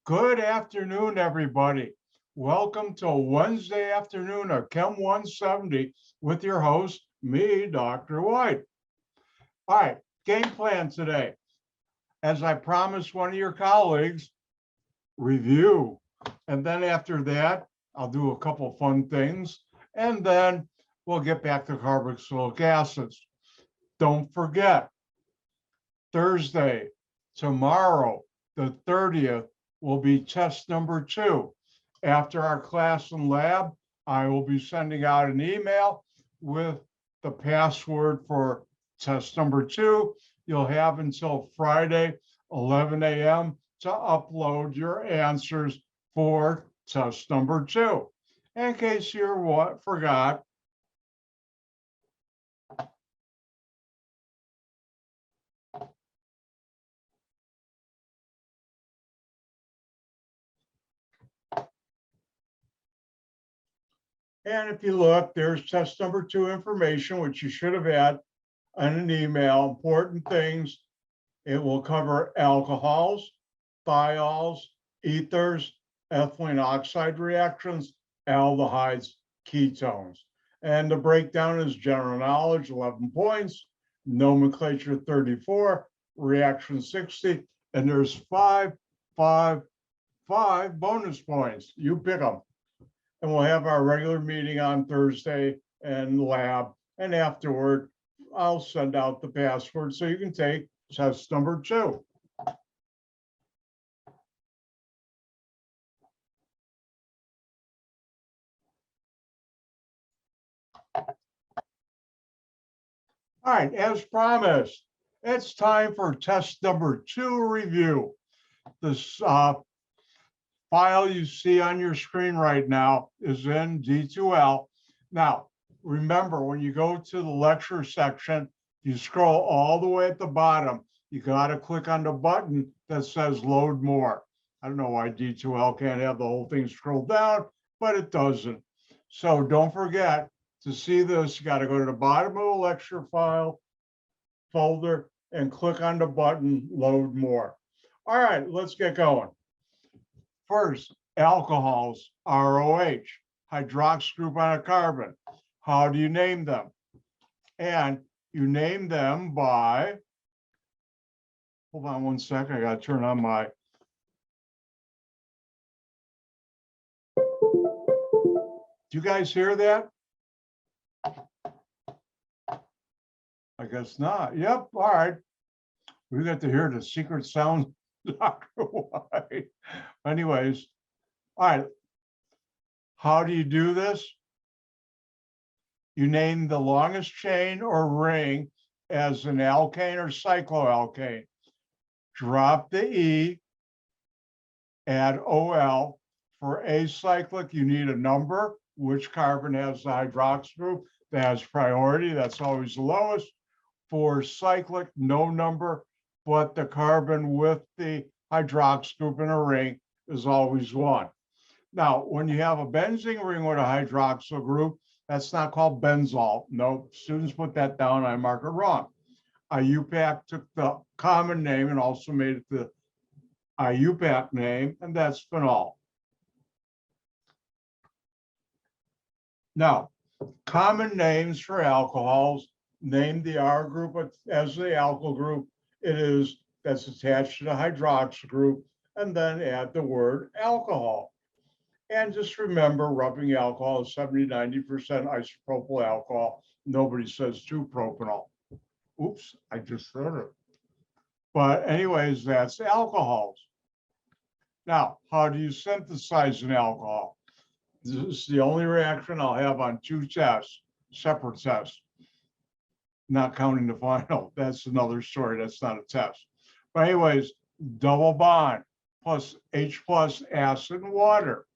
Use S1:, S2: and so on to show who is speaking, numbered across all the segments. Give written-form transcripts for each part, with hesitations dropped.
S1: Good afternoon, everybody. Welcome to Wednesday afternoon of Chem 170 with your host, me, Dr. White. All right, game plan today. As I promised one of your colleagues, review. And then after that, I'll do a couple fun things. And then we'll get back to carboxylic acids. Don't forget, Thursday, tomorrow, the 30th, will be test number 2. After our class and lab, I will be sending out an email with the password for test number 2. You'll have until Friday, 11 a.m. to upload your answers for test number 2. In case you forgot, and if you look, there's test number 2 information, which you should have had on an email. Important things. It will cover alcohols, thiols, ethers, ethylene oxide reactions, aldehydes, ketones. And the breakdown is general knowledge, 11 points, nomenclature 34, reaction 60, and there's 5 bonus points. You pick them. And we'll have our regular meeting on Thursday and lab. And afterward, I'll send out the password so you can take test number 2. All right, as promised, it's time for test number 2 review. This file you see on your screen right now is in D2L. Now, remember, when you go to the lecture section, you scroll all the way at the bottom. You got to click on the button that says load more. I don't know why D2L can't have the whole thing scroll down, but it doesn't. So don't forget, to see this, you got to go to the bottom of the lecture file folder and click on the button load more. All right, let's get going. First, alcohols, ROH, hydroxy group on a carbon. How do you name them? And you name them by, hold on one second, I got to turn on my, do you guys hear that? I guess not. Yep, all right. We got to hear the secret sound, Dr. White. Anyways, all right. How do you do this? You name the longest chain or ring as an alkane or cycloalkane. Drop the E, add OL. For acyclic, you need a number. Which carbon has the hydroxy group? That has priority. That's always the lowest. For cyclic, no number, but the carbon with the hydroxy group in a ring is always 1. Now, when you have a benzene ring with a hydroxyl group, that's not called benzol. No, students put that down, I mark it wrong. IUPAC took the common name and also made it the IUPAC name, and that's phenol. Now, common names for alcohols, name the R group as the alkyl group that's attached to the hydroxy group, and then add the word alcohol. And just remember, rubbing alcohol is 70–90% isopropyl alcohol. Nobody says 2-propanol. Oops, I just said it. But anyways, that's alcohols. Now, how do you synthesize an alcohol? This is the only reaction I'll have on 2 tests, separate tests. Not counting the final. That's another story. That's not a test. But anyways, double bond plus H plus acid and water.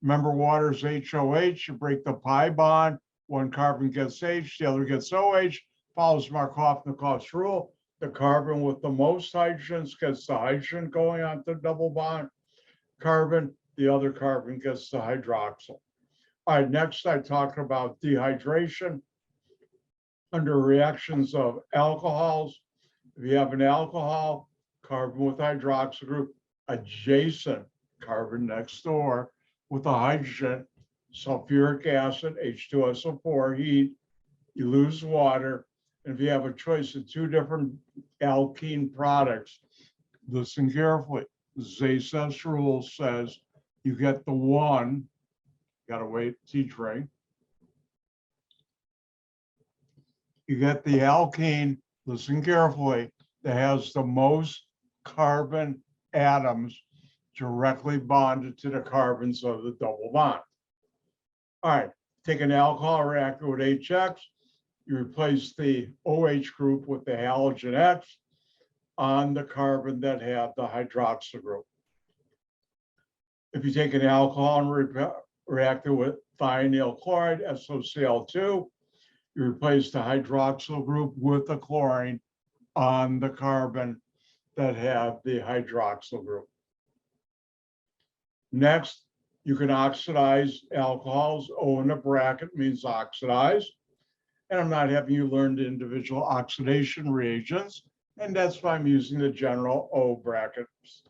S1: Remember, water is HOH. You break the pi bond. One carbon gets H, the other gets OH. Follows Markov-Nikolsky rule. The carbon with the most hydrogens gets the hydrogen going on the double bond carbon. The other carbon gets the hydroxyl. All right, next I talked about dehydration. Under reactions of alcohols, if you have an alcohol, carbon with hydroxyl group adjacent carbon next door with a hydrogen, sulfuric acid, H2SO4, heat, you lose water. And if you have a choice of two different alkene products, listen carefully. The Zaysess rule says you get the one, gotta wait, teach ring. You get the alkene, listen carefully, that has the most carbon atoms directly bonded to the carbons of the double bond. All right, take an alcohol reactor with HX, you replace the OH group with the halogen X on the carbon that had the hydroxyl group. If you take an alcohol and react it with thionyl chloride, SOCl2, you replace the hydroxyl group with the chlorine on the carbon that have the hydroxyl group. Next, you can oxidize alcohols. O in the bracket means oxidize. And I'm not having you learn the individual oxidation reagents, and that's why I'm using the general O brackets.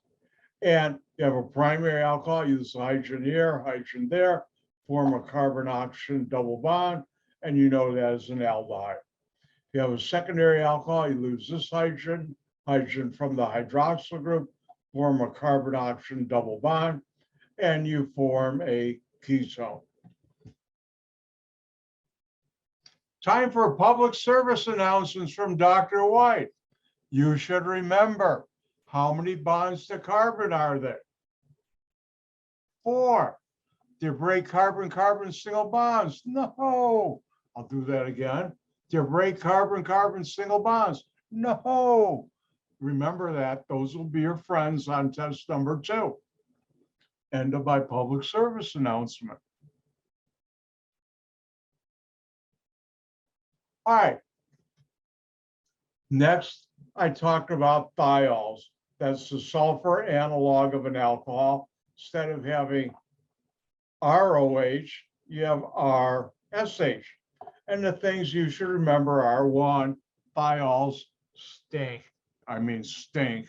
S1: And you have a primary alcohol, use hydrogen here, hydrogen there, form a carbon-oxygen double bond, and you know that as an aldehyde. If you have a secondary alcohol, you lose this hydrogen, hydrogen from the hydroxyl group, form a carbon-oxygen double bond, and you form a ketone. Time for public service announcements from Dr. White. You should remember, how many bonds to carbon are there? 4. Do you break carbon-carbon single bonds? No. I'll do that again. Do you break carbon-carbon single bonds? No. Remember that. Those will be your friends on test number 2. End of my public service announcement. All right. Next, I talked about thiols. That's the sulfur analog of an alcohol. Instead of having ROH, you have RSH. And the things you should remember are 1, thiols stink. Stink.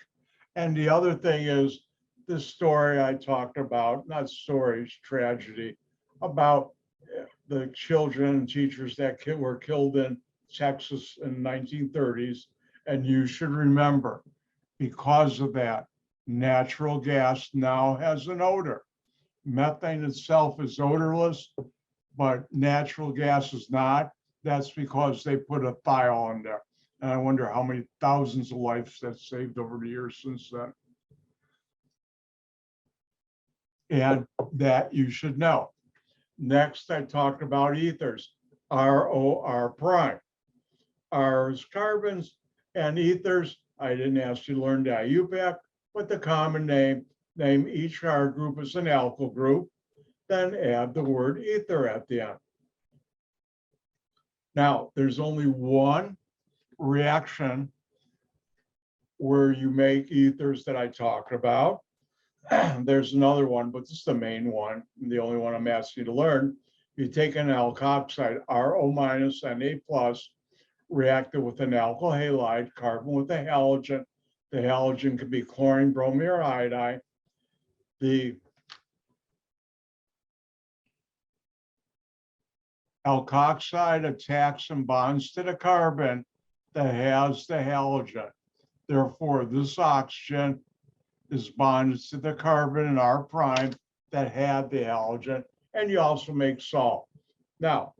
S1: And the other thing is this story I talked about, not stories, tragedy, about the children and teachers that were killed in Texas in the 1930s. And you should remember, because of that, natural gas now has an odor. Methane itself is odorless, but natural gas is not. That's because they put a thiol in there. And I wonder how many thousands of lives that's saved over the years since then. And that you should know. Next, I talked about ethers, ROR prime. R is carbons, and ethers, I didn't ask you to learn the IUPAC, but the common name each R group as an alkyl group, then add the word ether at the end. Now, there's only one reaction where you make ethers that I talked about. There's another one, but this is the main one, the only one I'm asking you to learn. You take an alkoxide, RO minus and A plus, react it with an alkyl halide, carbon with a halogen. The halogen could be chlorine, bromine, or iodine. The alkoxide attacks and bonds to the carbon that has the halogen. Therefore, this oxygen is bonded to the carbon in R prime that had the halogen, and you also make salt. Now,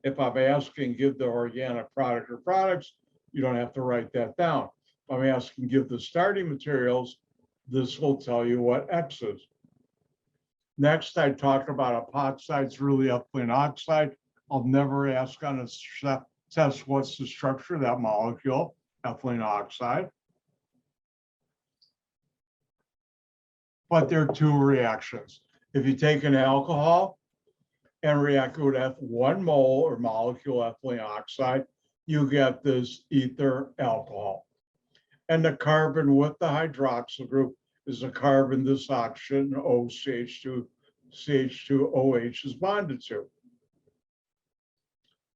S1: if I'm asking give the organic product or products, you don't have to write that down. If I'm asking give the starting materials, this will tell you what X is. Next, I talked about epoxides, really ethylene oxide. I'll never ask on a test what's the structure of that molecule, ethylene oxide. But there are two reactions. If you take an alcohol and react with 1 mole or molecule ethylene oxide, you get this ether alcohol. And the carbon with the hydroxyl group is a carbon this oxygen, CH2OH is bonded to.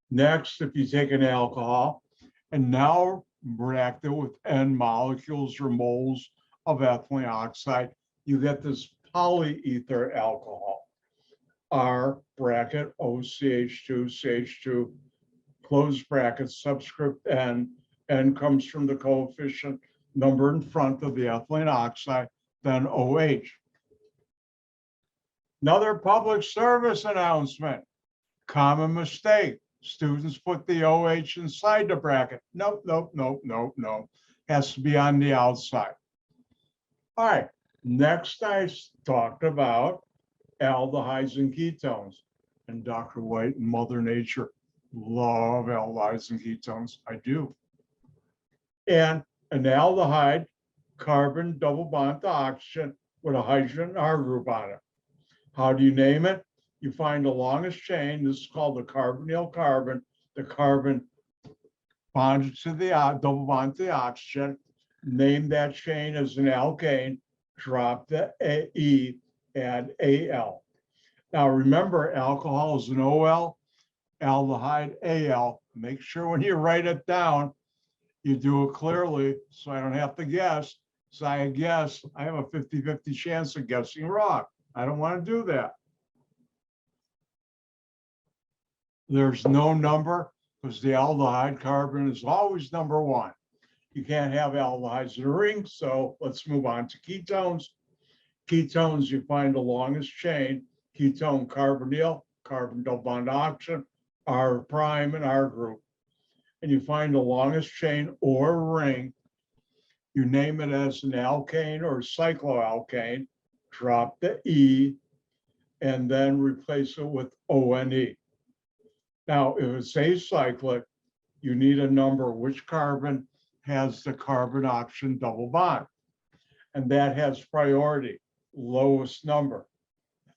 S1: Next, if you take an alcohol and now react it with N molecules or moles of ethylene oxide, you get this polyether alcohol. R bracket OCH2, CH2, close bracket, subscript N. N comes from the coefficient number in front of the ethylene oxide, then OH. Another public service announcement. Common mistake. Students put the OH inside the bracket. Nope, nope, nope, nope, nope. Has to be on the outside. All right, next I talked about aldehydes and ketones. And Dr. White and Mother Nature love aldehydes and ketones. I do. And an aldehyde, carbon double bond to oxygen with a hydrogen R group on it. How do you name it? You find the longest chain. This is called the carbonyl carbon. The carbon bonded to the double bond to the oxygen. Name that chain as an alkane. Drop the E, add Al. Now remember, alcohol is an OL, aldehyde Al. Make sure when you write it down, you do it clearly so I don't have to guess. So I guess I have a 50-50 chance of guessing wrong. I don't want to do that. There's no number because the aldehyde carbon is always number one. You can't have aldehydes in a ring, so let's move on to ketones. Ketones, you find the longest chain, ketone carbonyl, carbon double bond oxygen, R prime and R group. And you find the longest chain or ring, you name it as an alkane or cycloalkane, drop the E, and then replace it with ONE. Now, if it's acyclic, you need a number which carbon has the carbon oxygen double bond. And that has priority, lowest number.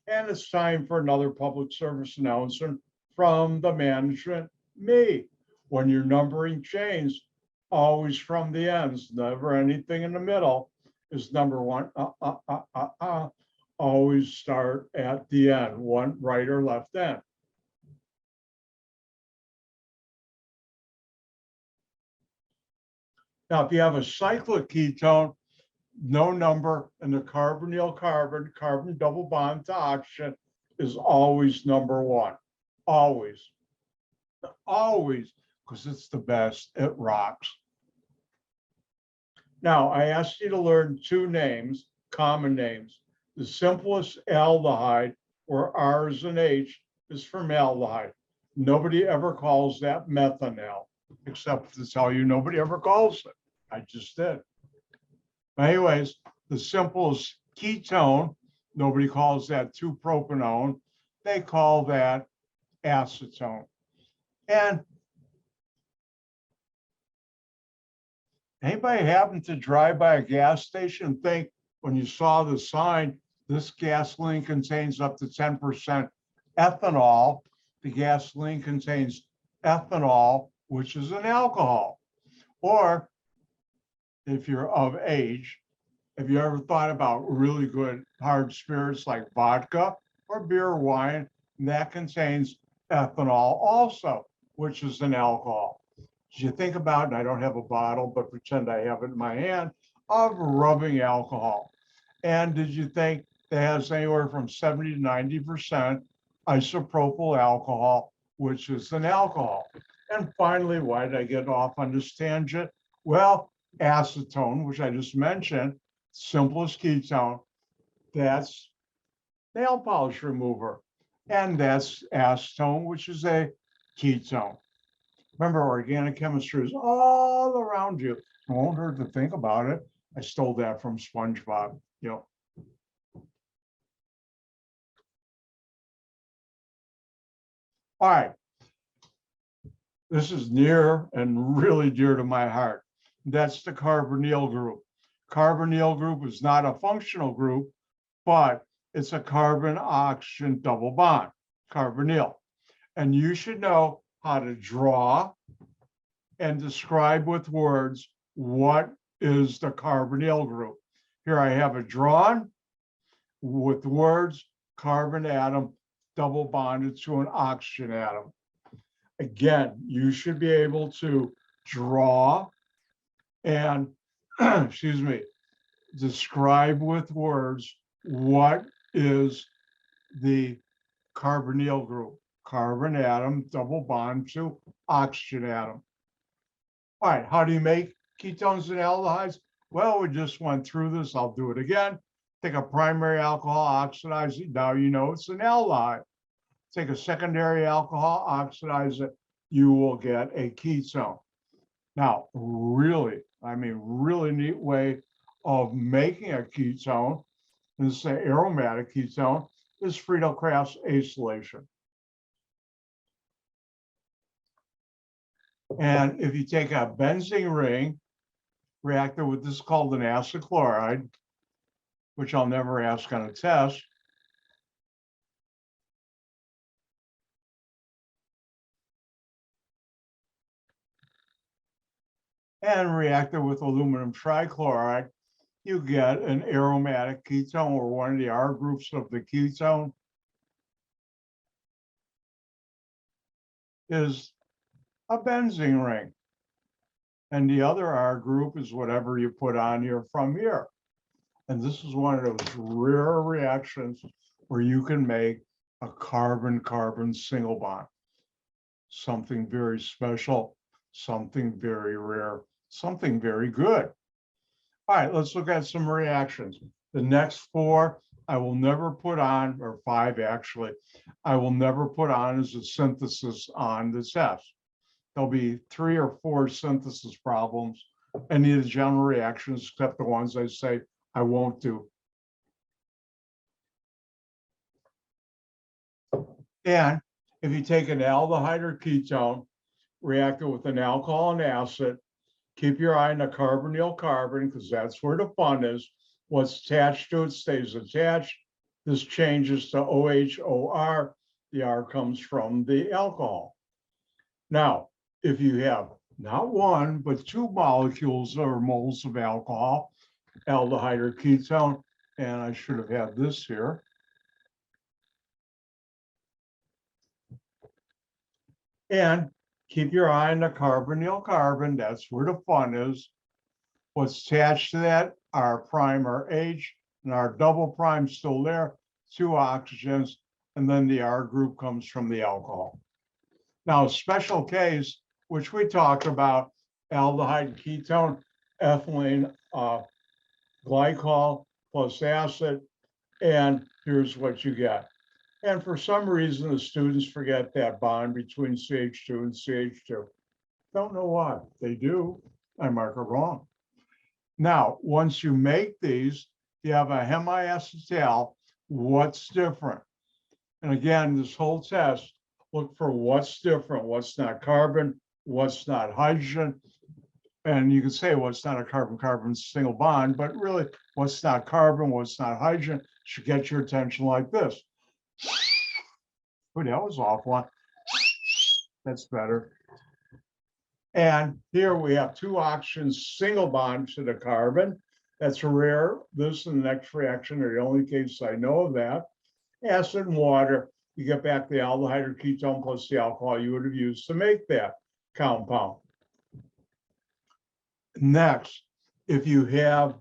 S1: And it's time for another public service announcement from the management, me. When you're numbering chains, always from the ends, never anything in the middle is number one. Always start at the end, one right or left end. Now, if you have a cyclic ketone, no number, and the carbonyl carbon, carbon double bond to oxygen is always number one. Always. Always, because it's the best, it rocks. Now, I asked you to learn two names, common names. The simplest aldehyde, where R is an H, is formaldehyde. Nobody ever calls that methanol, except to tell you nobody ever calls it. I just did. Anyways, the simplest ketone, nobody calls that 2-propanone. They call that acetone. And anybody happen to drive by a gas station and think when you saw the sign, this gasoline contains up to 10% ethanol. The gasoline contains ethanol, which is an alcohol. Or if you're of age, have you ever thought about really good hard spirits like vodka or beer or wine? And that contains ethanol also, which is an alcohol. Did you think about, and I don't have a bottle, but pretend I have it in my hand, of rubbing alcohol? And did you think that has anywhere from 70 to 90% isopropyl alcohol, which is an alcohol? And finally, why did I get off on this tangent? Well, acetone, which I just mentioned, simplest ketone, that's nail polish remover. And that's acetone, which is a ketone. Remember, organic chemistry is all around you. It won't hurt to think about it. I stole that from SpongeBob. Yep. All right. This is near and really dear to my heart. That's the carbonyl group. Carbonyl group is not a functional group, but it's a carbon-oxygen double bond, carbonyl. And you should know how to draw and describe with words what is the carbonyl group. Here I have it drawn with words, carbon atom double bonded to an oxygen atom. Again, you should be able to draw and, excuse me, describe with words what is the carbonyl group? Carbon atom, double bond to oxygen atom. All right, how do you make ketones and aldehydes? Well, we just went through this. I'll do it again. Take a primary alcohol, oxidize it. Now you know it's an aldehyde. Take a secondary alcohol, oxidize it. You will get a ketone. Now, really, really neat way of making a ketone, this is an aromatic ketone, is Friedel-Crafts acylation. And if you take a benzene ring, reactor with this is called an acid chloride, which I'll never ask on a test. And reactor with aluminum trichloride, you get an aromatic ketone, or one of the R groups of the ketone is a benzene ring. And the other R group is whatever you put on here from here. And this is one of those rare reactions where you can make a carbon-carbon single bond. Something very special, something very rare, something very good. All right, let's look at some reactions. The next four I will never put on, or five actually, I will never put on as a synthesis on the test. There'll be 3 or 4 synthesis problems, any of the general reactions except the ones I say I won't do. And if you take an aldehyde or ketone, react it with an alcohol and acid, keep your eye on the carbonyl carbon because that's where the fun is. What's attached to it stays attached. This changes to OHOR. The R comes from the alcohol. Now, if you have not one, but 2 molecules or moles of alcohol, aldehyde or ketone, and I should have had this here. And keep your eye on the carbonyl carbon. That's where the fun is. What's attached to that, our prime or H, and our double prime still there, 2 oxygens, and then the R group comes from the alcohol. Now, a special case, which we talked about, aldehyde, ketone, ethylene, glycol plus acid, and here's what you get. And for some reason, the students forget that bond between CH2 and CH2. Don't know why. They do. I mark it wrong. Now, once you make these, you have a hemiacetal. What's different? And again, this whole test, look for what's different, what's not carbon, what's not hydrogen. And you can say, well, it's not a carbon-carbon single bond, but really, what's not carbon, what's not hydrogen should get your attention like this. Oh, that was off one. That's better. And here we have 2 oxygens, single bond to the carbon. That's rare. This and the next reaction are the only cases I know of that. Acid and water, you get back the aldehyde or ketone plus the alcohol you would have used to make that compound. Next, if you have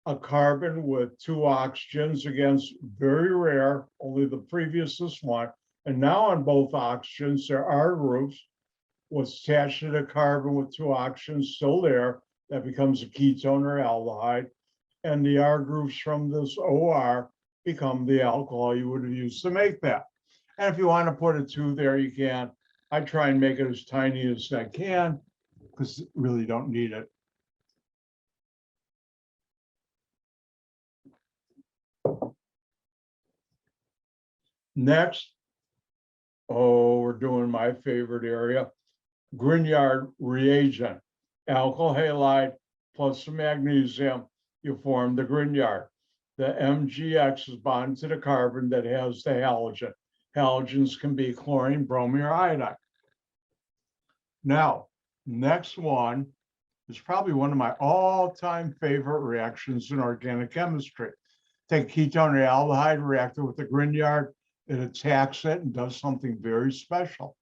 S1: a carbon with 2 oxygens, against very rare, only the previous this one, and now on both oxygens, there are groups. What's attached to the carbon with 2 oxygens still there, that becomes a ketone or aldehyde, and the R groups from this OR become the alcohol you would have used to make that. And if you want to put a 2 there, you can. I try and make it as tiny as I can because you really don't need it. Next, we're doing my favorite area, Grignard reagent. Alkyl halide plus some magnesium, you form the Grignard. The MgX is bonded to the carbon that has the halogen. Halogens can be chlorine, bromine, or iodine. Now, next one is probably one of my all-time favorite reactions in organic chemistry. Take ketone or aldehyde, react it with the Grignard, it attacks it and does something very special.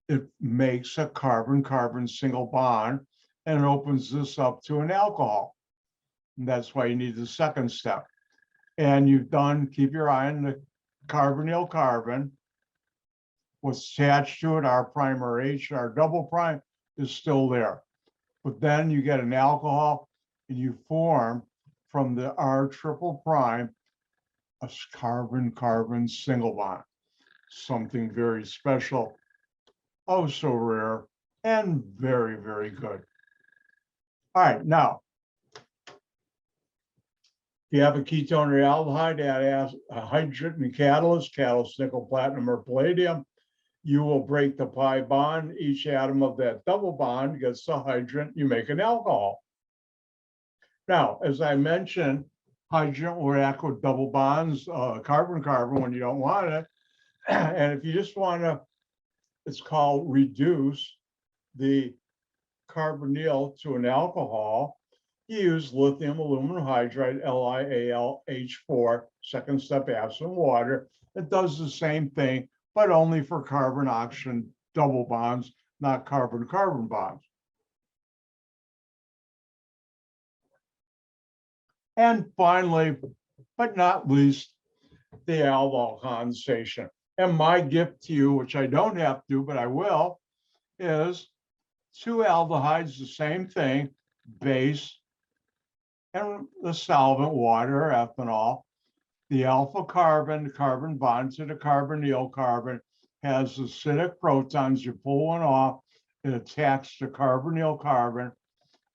S1: It makes a carbon-carbon single bond and it opens this up to an alcohol. And that's why you need the second step. And you've done, keep your eye on the carbonyl carbon. What's attached to it, our prime or H, our double prime is still there. But then you get an alcohol and you form from the R triple prime a carbon-carbon single bond. Something very special, oh so rare, and very, very good. All right, now, if you have a ketone or aldehyde, add a hydrogen and catalyst, nickel, platinum, or palladium, you will break the pi bond. Each atom of that double bond gets the hydrogen, you make an alcohol. Now, as I mentioned, hydrogen will react with double bonds, carbon-carbon when you don't want it. And if you just want to, it's called reduce the carbonyl to an alcohol, you use lithium aluminum hydride, LiAlH4, second step acid and water. It does the same thing, but only for carbon-oxygen double bonds, not carbon-carbon bonds. And finally, but not least, the aldol condensation. And my gift to you, which I don't have to, but I will, is two aldehydes, the same thing, base, and the solvent, water or ethanol. The alpha carbon bond to the carbonyl carbon has acidic protons. You pull one off, it attacks the carbonyl carbon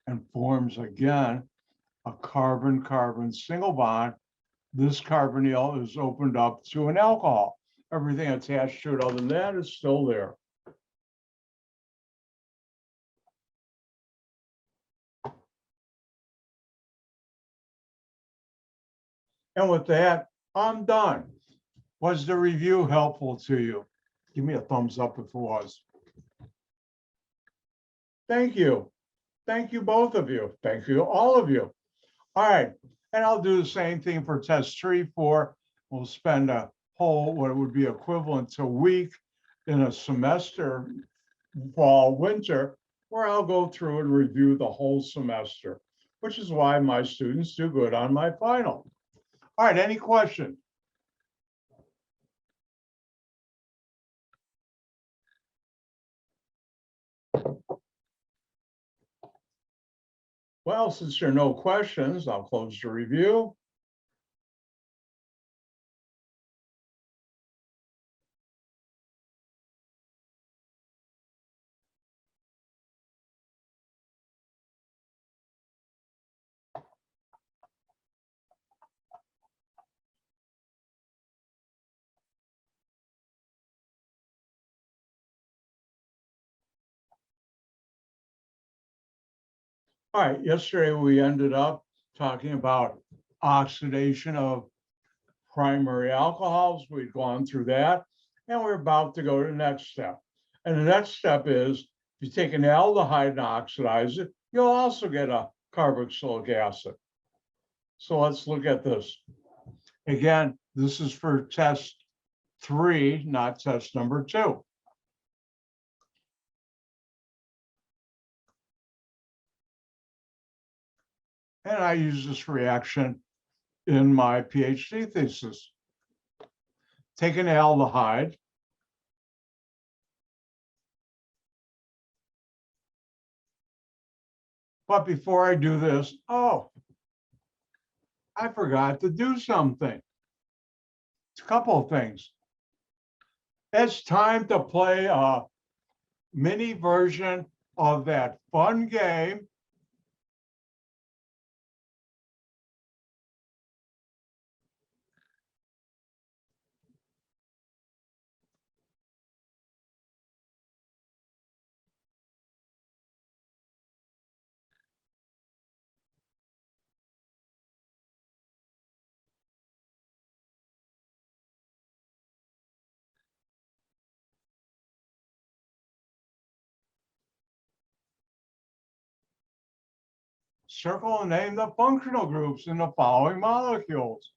S1: and forms again a carbon-carbon single bond. This carbonyl is opened up to an alcohol. Everything attached to it other than that is still there. And with that, I'm done. Was the review helpful to you? Give me a thumbs up if it was. Thank you. Thank you, both of you. Thank you, all of you. All right. And I'll do the same thing for test 3, 4. We'll spend a whole, what would be equivalent to a week in a semester, fall, winter, where I'll go through and review the whole semester, which is why my students do good on my final. All right, any questions? Well, since there are no questions, I'll close the review. All right, yesterday we ended up talking about oxidation of primary alcohols. We've gone through that, and we're about to go to the next step. And the next step is, if you take an aldehyde and oxidize it, you'll also get a carboxylic acid. So let's look at this. Again, this is for test 3, not test number 2. And I use this reaction in my PhD thesis. Take an aldehyde, but before I do this, oh, I forgot to do something. It's a couple of things. It's time to play a mini version of that fun game circle and name the functional groups in the following molecules.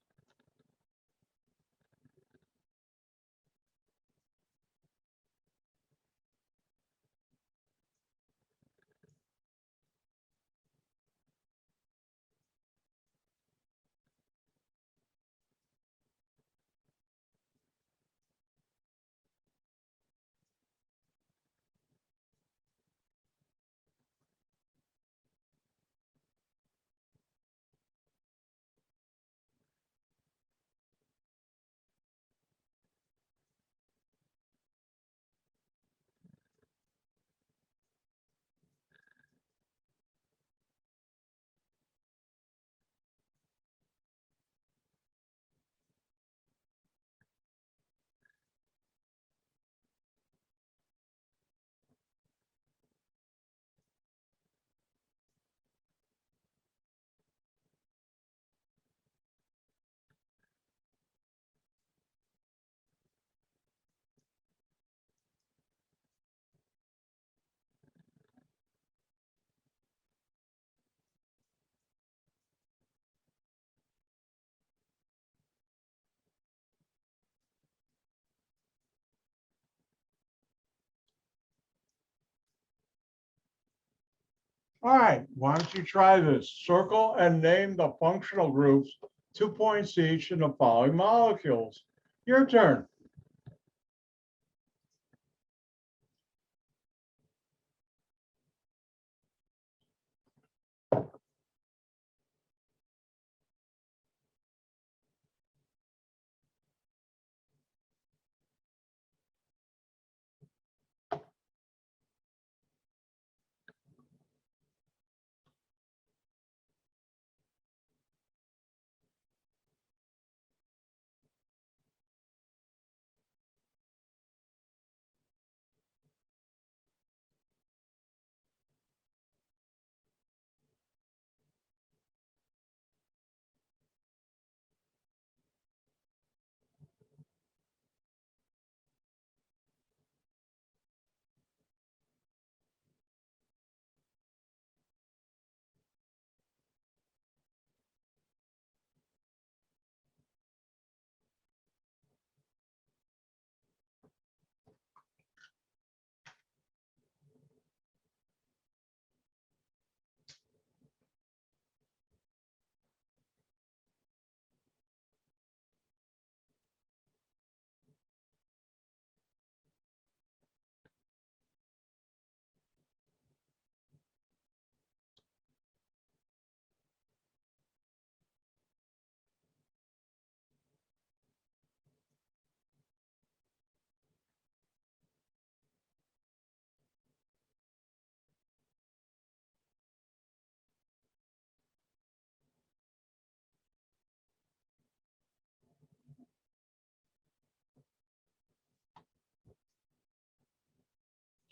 S1: All right, why don't you try this? Circle and name the functional groups, 2 points each in the following molecules. Your turn.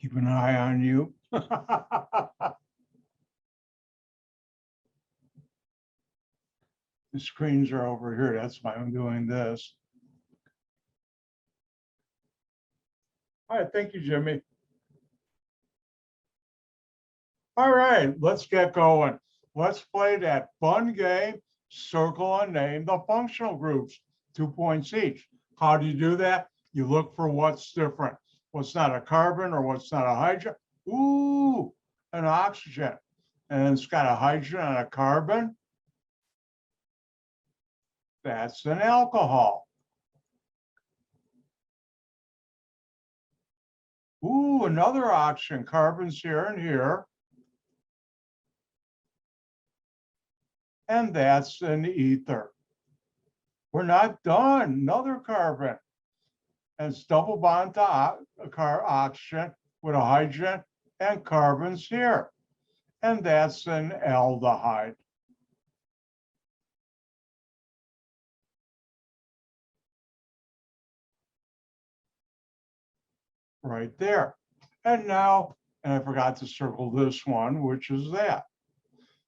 S1: Keep an eye on you. The screens are over here. That's why I'm doing this. All right, thank you, Jimmy. All right, let's get going. Let's play that fun game, circle and name the functional groups, 2 points each. How do you do that? You look for what's different. What's not a carbon or what's not a hydrogen? Ooh, an oxygen. And it's got a hydrogen and a carbon. That's an alcohol. Ooh, another oxygen, carbons here and here. And that's an ether. We're not done. Another carbon. And it's double bond to oxygen with a hydrogen and carbons here. And that's an aldehyde. Right there. And now, and I forgot to circle this one, which is that.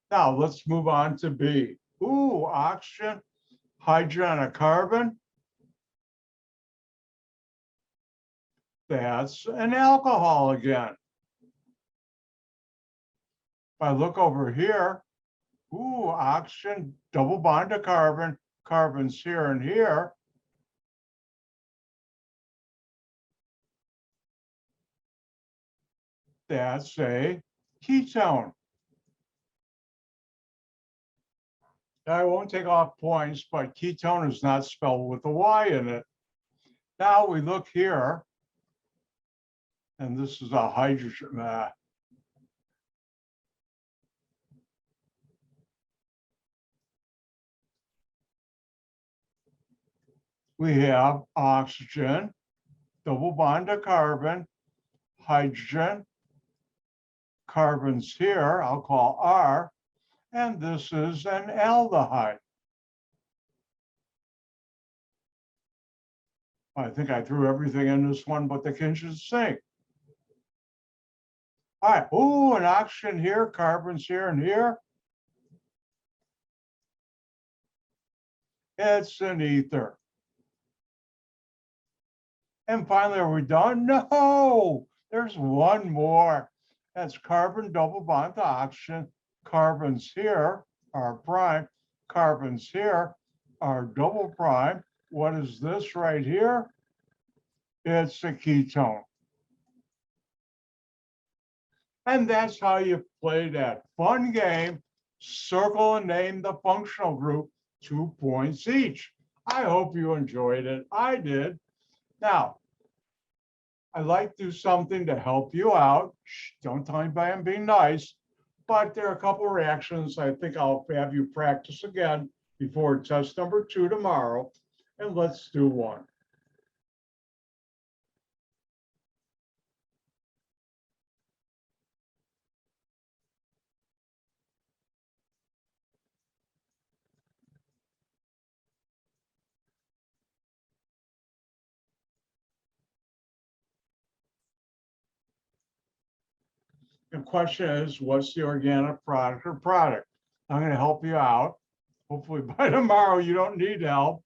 S1: Now let's move on to B. Ooh, oxygen, hydrogen, and a carbon. That's an alcohol again. If I look over here, ooh, oxygen, double bond to carbon, carbons here and here. That's a ketone. I won't take off points, but ketone is not spelled with a Y in it. Now we look here, and this is a hydrogen. We have oxygen, double bond to carbon, hydrogen, carbons here, I'll call R, and this is an aldehyde. I think I threw everything in this one but the kitchen sink. All right, ooh, an oxygen here, carbons here and here. It's an ether. And finally, are we done? No, there's one more. That's carbon double bond to oxygen. Carbons here are prime. Carbons here are double prime. What is this right here? It's a ketone. And that's how you play that fun game, circle and name the functional group, 2 points each. I hope you enjoyed it. I did. Now, I'd like to do something to help you out. Shh, don't tell anybody I'm being nice, but there are a couple of reactions I think I'll have you practice again before test number 2 tomorrow. And let's do one. The question is, what's the organic product or product? I'm going to help you out. Hopefully by tomorrow you don't need help.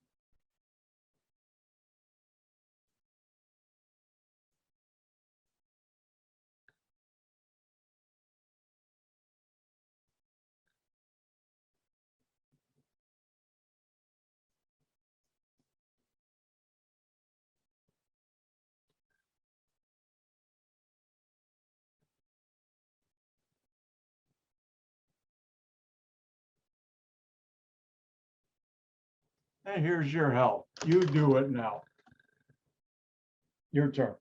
S1: And here's your help. You do it now. Your turn.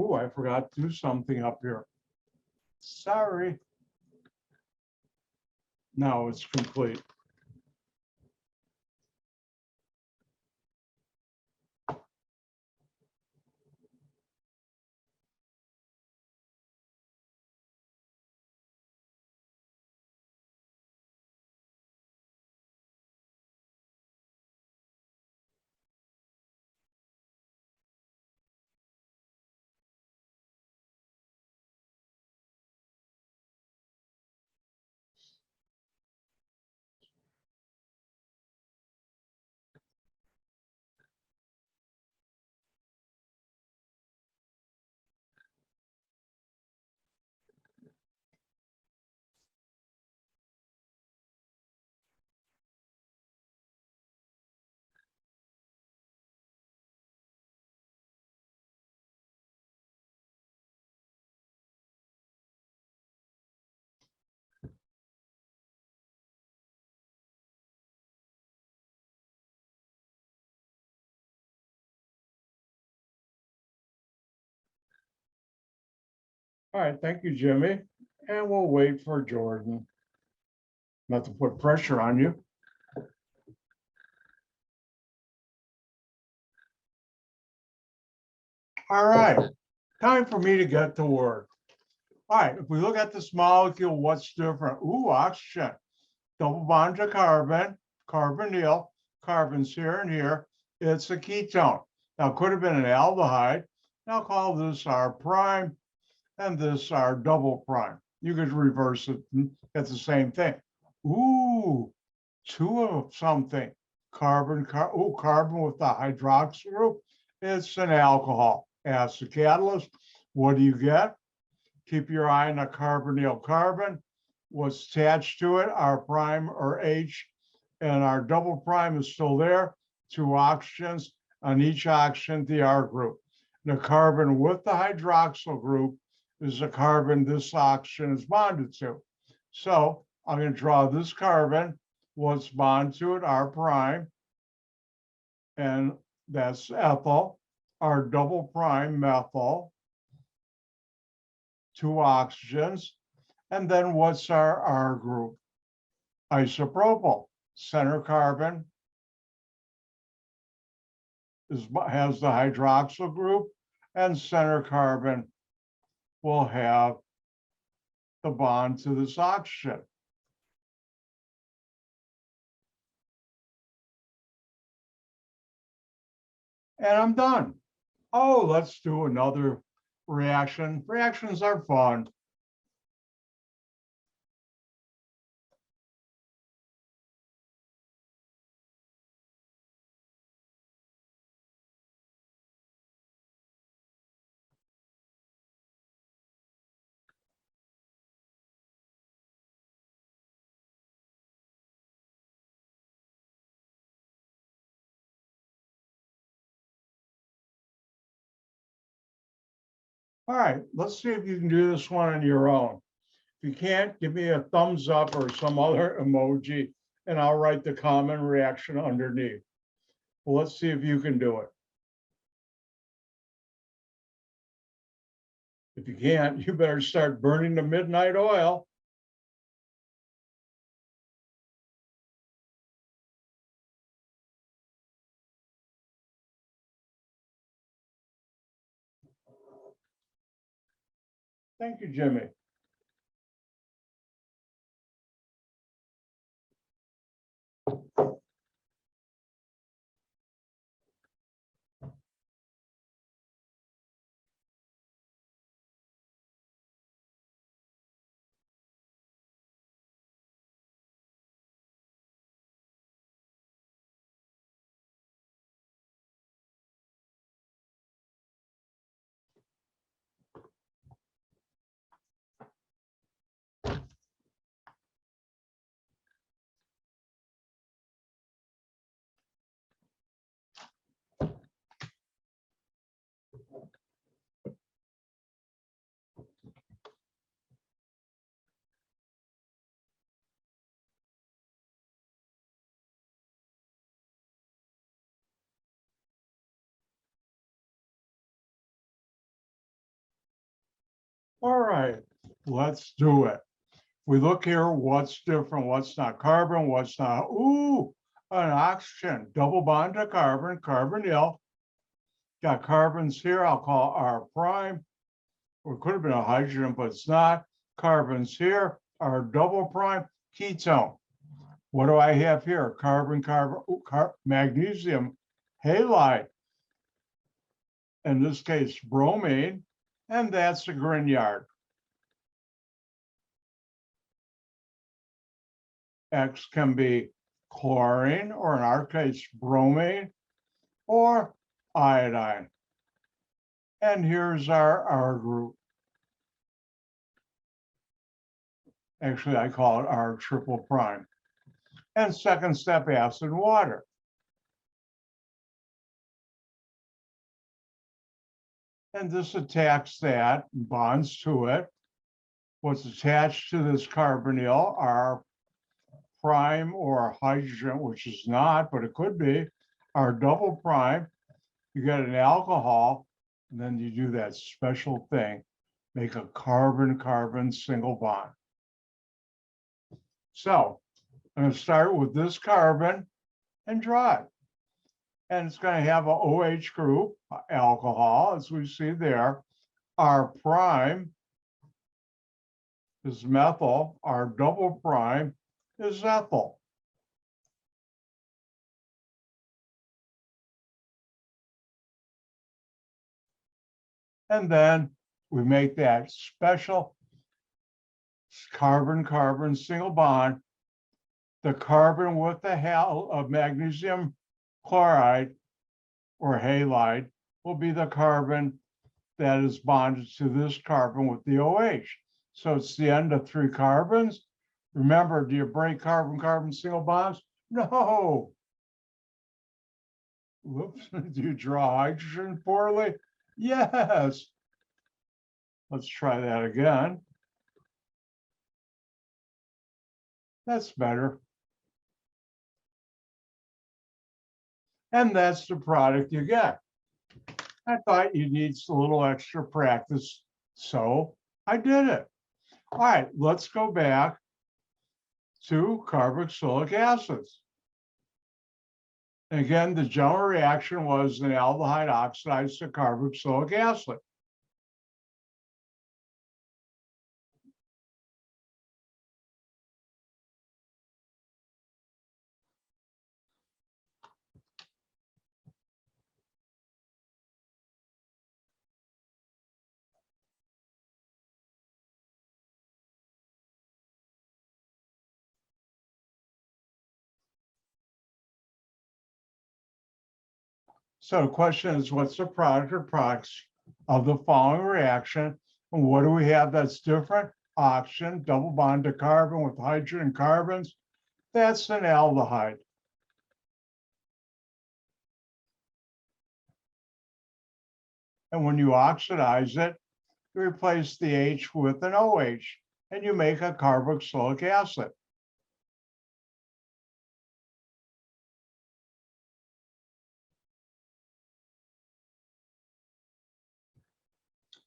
S1: Oh, I forgot to do something up here. Sorry. Now it's complete. All right, thank you, Jimmy. And we'll wait for Jordan. Not to put pressure on you. All right, time for me to get to work. All right, if we look at this molecule, what's different? Ooh, oxygen, double bond to carbon, carbonyl, carbons here and here. It's a ketone. Now, it could have been an aldehyde. Now, call this R prime and this R double prime. You could reverse it. It's the same thing. Ooh, two of something. Carbon with the hydroxyl group. It's an alcohol. As the catalyst, what do you get? Keep your eye on a carbonyl carbon. What's attached to it, R prime or H, and our double prime is still there. 2 oxygens on each oxygen, the R group. The carbon with the hydroxyl group is the carbon this oxygen is bonded to. So I'm going to draw this carbon, what's bonded to it, R prime, and that's ethyl, R double prime, methyl, 2 oxygens, and then what's our R group? Isopropyl, center carbon has the hydroxyl group, and center carbon will have the bond to this oxygen. And I'm done. Oh, let's do another reaction. Reactions are fun. All right, let's see if you can do this one on your own. If you can't, give me a thumbs up or some other emoji, and I'll write the common reaction underneath. Well, let's see if you can do it. If you can't, you better start burning the midnight oil. Thank you, Jimmy. All right, let's do it. We look here, what's different, what's not carbon, what's not, ooh, an oxygen, double bond to carbon, carbonyl. Got carbons here, I'll call R prime, or it could have been a hydrogen, but it's not. Carbons here, R double prime, ketone. What do I have here? Carbon, magnesium halide. In this case, bromine, and that's a Grignard. X can be chlorine, or in our case, bromine, or iodine. And here's our R group. Actually, I call it R triple prime. And second step, acid and water. And this attacks that, bonds to it. What's attached to this carbonyl are prime or hydrogen, which is not, but it could be, are double prime. You get an alcohol, and then you do that special thing, make a carbon-carbon single bond. So I'm going to start with this carbon and draw it. And it's going to have a OH group, alcohol, as we see there. R prime is methyl, R double prime is ethyl. And then we make that special carbon-carbon single bond. The carbon with the hal of magnesium chloride or halide will be the carbon that is bonded to this carbon with the OH. So it's the end of 3 carbons. Remember, do you break carbon-carbon single bonds? No. Whoops, do you draw hydrogen poorly? Yes. Let's try that again. That's better. And that's the product you get. I thought you need a little extra practice, so I did it. All right, let's go back to carboxylic acids. And again, the general reaction was an aldehyde oxidized to carboxylic acid. So the question is, what's the product or products of the following reaction? And what do we have that's different? Oxygen, double bond to carbon with hydrogen carbons. That's an aldehyde. And when you oxidize it, you replace the H with an OH, and you make a carboxylic acid.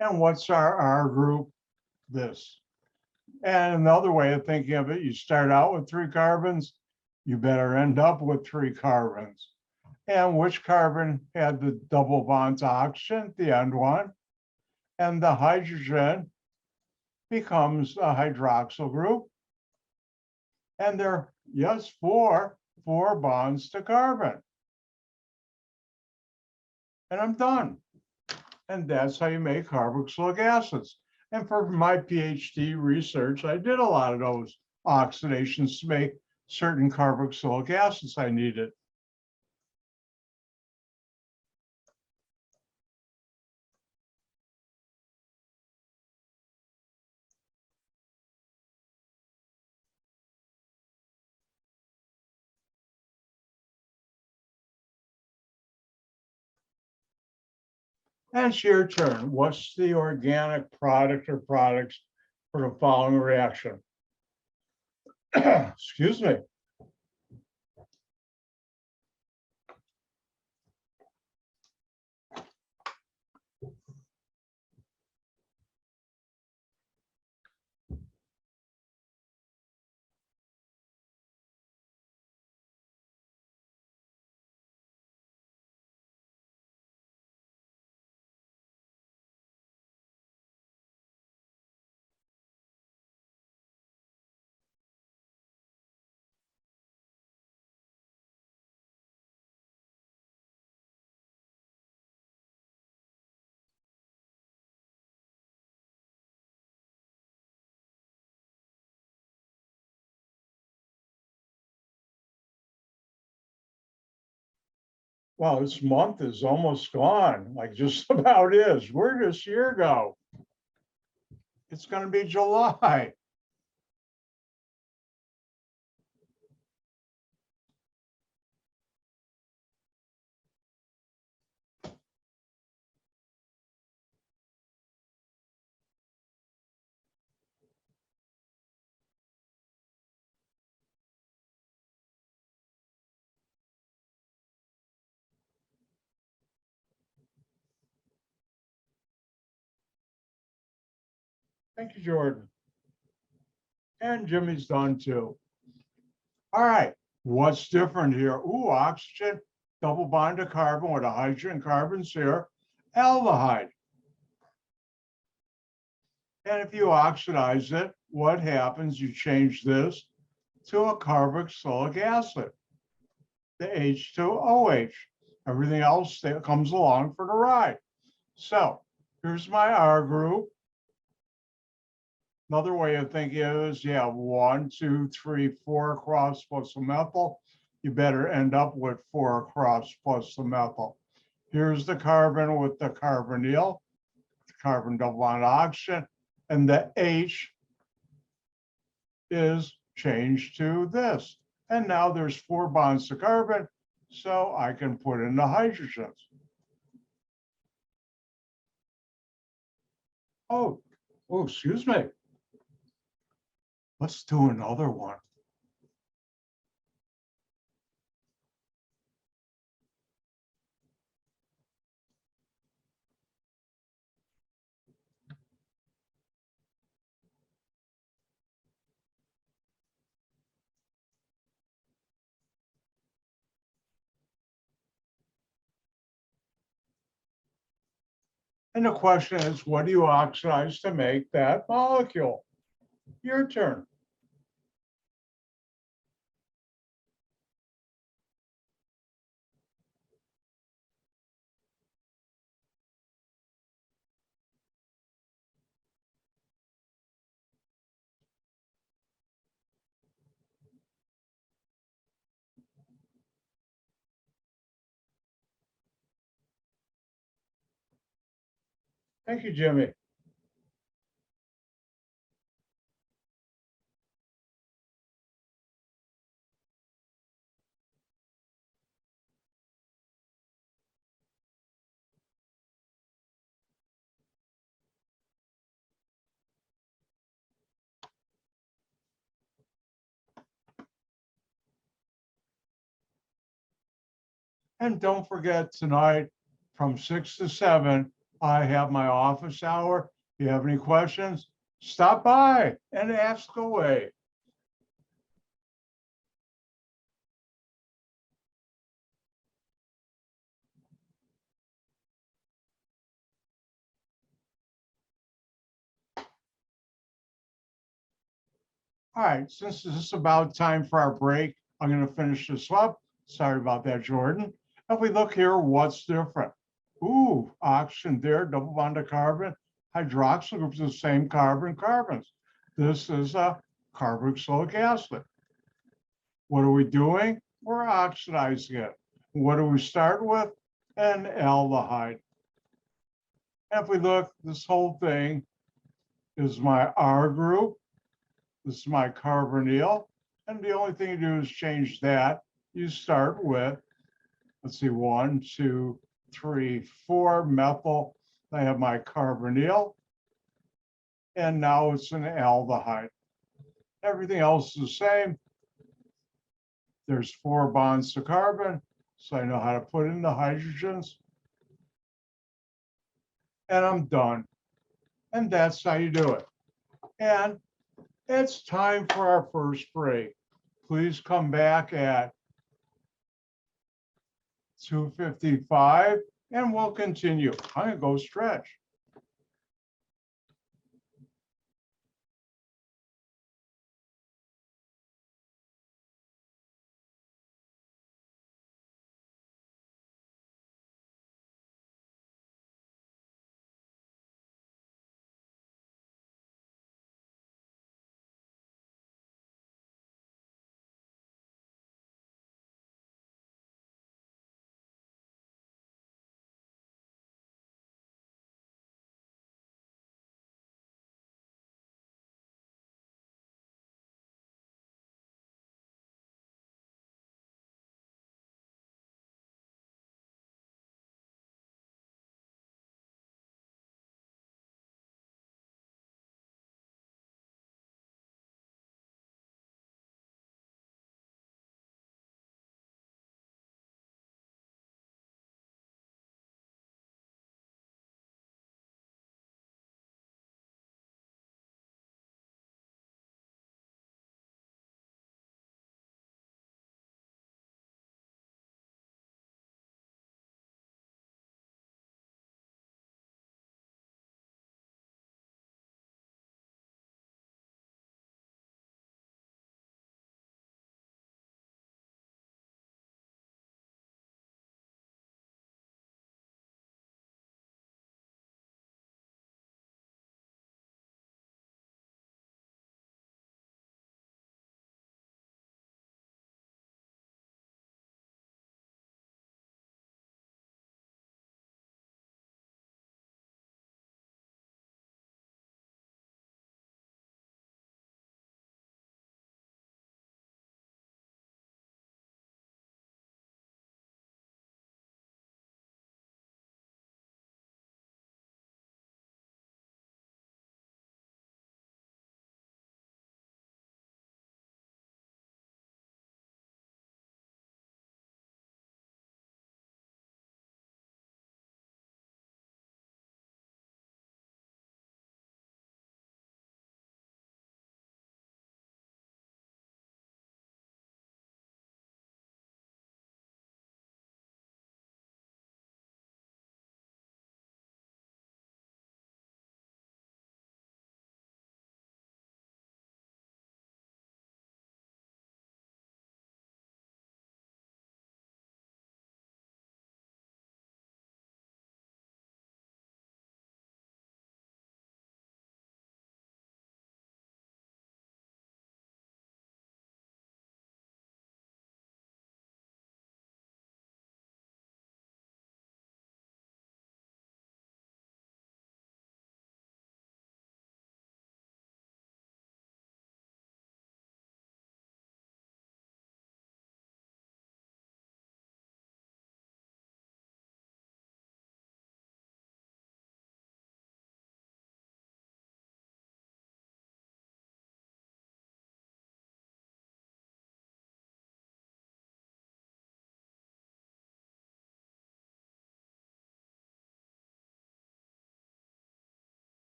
S1: And what's our R group? This. And another way of thinking of it, you start out with 3 carbons, you better end up with 3 carbons. And which carbon had the double bond to oxygen, the end one? And the hydrogen becomes a hydroxyl group. And there, yes, 4 bonds to carbon. And I'm done. And that's how you make carboxylic acids. And for my PhD research, I did a lot of those oxidations to make certain carboxylic acids I needed. And it's your turn. What's the organic product or products for the following reaction? Excuse me. Well, this month is almost gone, like just about is. Where does this year go? It's going to be July. Thank you, Jordan. And Jimmy's done too. All right, what's different here? Ooh, oxygen, double bond to carbon with a hydrogen carbons here, aldehyde. And if you oxidize it, what happens? You change this to a carboxylic acid, the H2OH. Everything else that comes along for the ride. So here's my R group. Another way of thinking is you have 1, 2, 3, 4 across plus a methyl. You better end up with 4 across plus the methyl. Here's the carbon with the carbonyl, the carbon double bond oxygen, and the H is changed to this. And now there's 4 bonds to carbon, so I can put in the hydrogens. Oh, excuse me. Let's do another one. And the question is, what do you oxidize to make that molecule? Your turn. Thank you, Jimmy. And don't forget tonight from 6 to 7, I have my office hour. If you have any questions, stop by and ask away. All right, since this is about time for our break, I'm going to finish this up. Sorry about that, Jordan. If we look here, what's different? Ooh, oxygen there, double bond to carbon. Hydroxyl group is the same carbons. This is a carboxylic acid. What are we doing? We're oxidizing it. What do we start with? An aldehyde. And if we look, this whole thing is my R group. This is my carbonyl. And the only thing you do is change that. You start with, let's see, 1, 2, 3, 4 methyl. I have my carbonyl. And now it's an aldehyde. Everything else is the same. There's 4 bonds to carbon, so I know how to put in the hydrogens. And I'm done. And that's how you do it. And it's time for our first break. Please come back at 2:55 and we'll continue. I'm going to go stretch.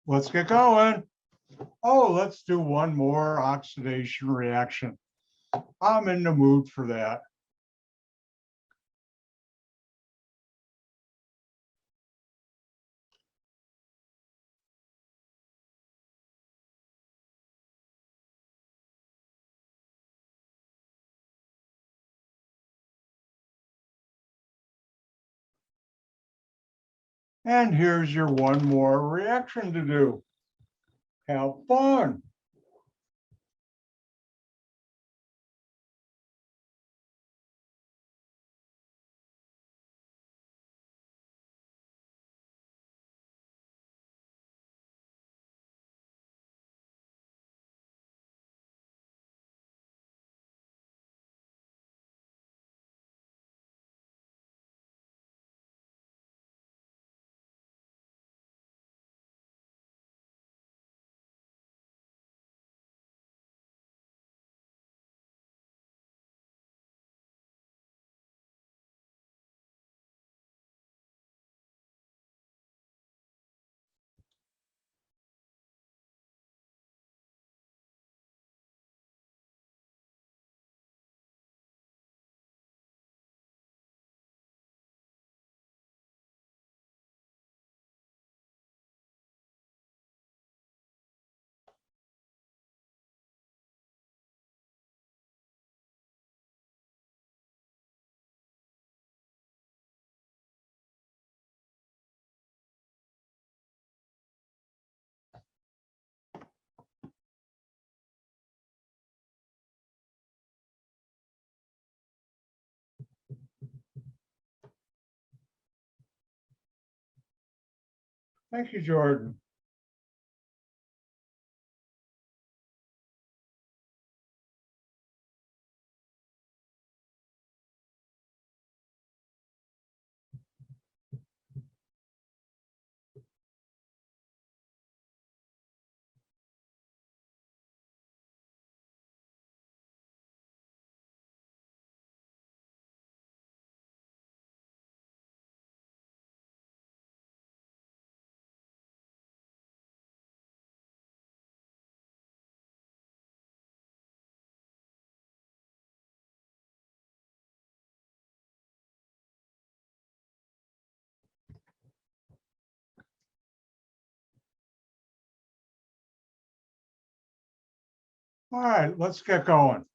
S1: Let's get going. Oh, let's do one more oxidation reaction. I'm in the mood for that. And here's your one more reaction to do. Have fun. Thank you, Jordan. All right, let's get going.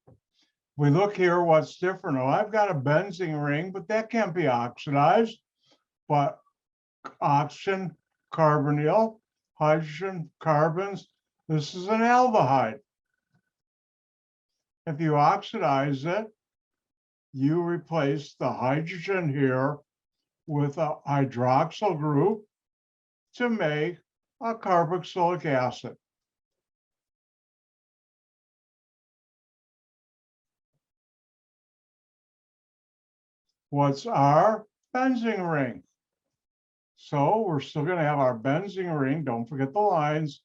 S1: We look here, what's different? Oh, I've got a benzene ring, but that can't be oxidized. But oxygen, carbonyl, hydrogen, carbons, this is an aldehyde. If you oxidize it, you replace the hydrogen here with a hydroxyl group to make a carboxylic acid. What's our benzene ring? So we're still going to have our benzene ring. Don't forget the lines,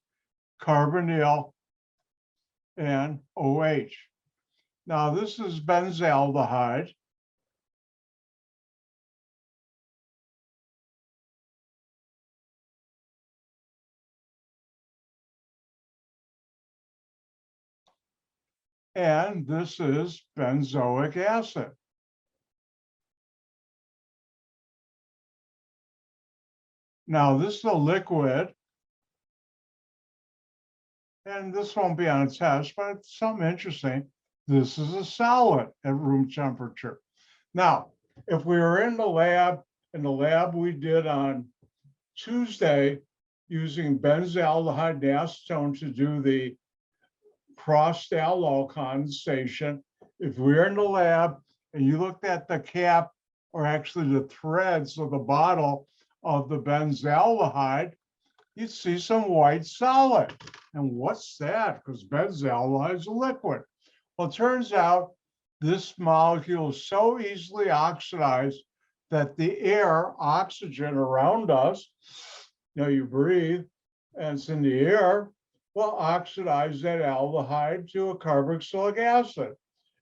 S1: carbonyl and OH. Now this is benzaldehyde. And this is benzoic acid. Now this is a liquid, and this won't be on a test, but it's something interesting. This is a solid at room temperature. Now, if we were in the lab we did on Tuesday using benzaldehyde and acetone to do the cross-aldol condensation, if we were in the lab and you looked at the cap, or actually the threads of the bottle of the benzaldehyde, you'd see some white solid. And what's that? Because benzaldehyde is a liquid. Well, it turns out this molecule is so easily oxidized that the air, oxygen around us, you breathe, and it's in the air, will oxidize that aldehyde to a carboxylic acid.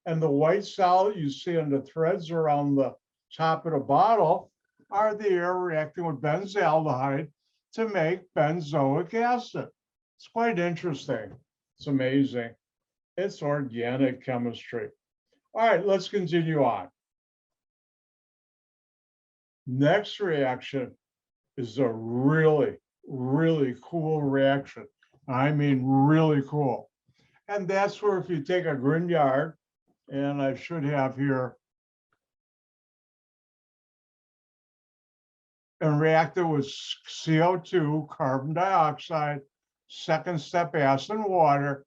S1: And the white solid you see on the threads around the top of the bottle are the air reacting with benzaldehyde to make benzoic acid. It's quite interesting. It's amazing. It's organic chemistry. All right, let's continue on. Next reaction is a really, really cool reaction. I mean, really cool. And that's where if you take a Grignard, and I should have here, and react it with CO2, carbon dioxide, second step acid and water,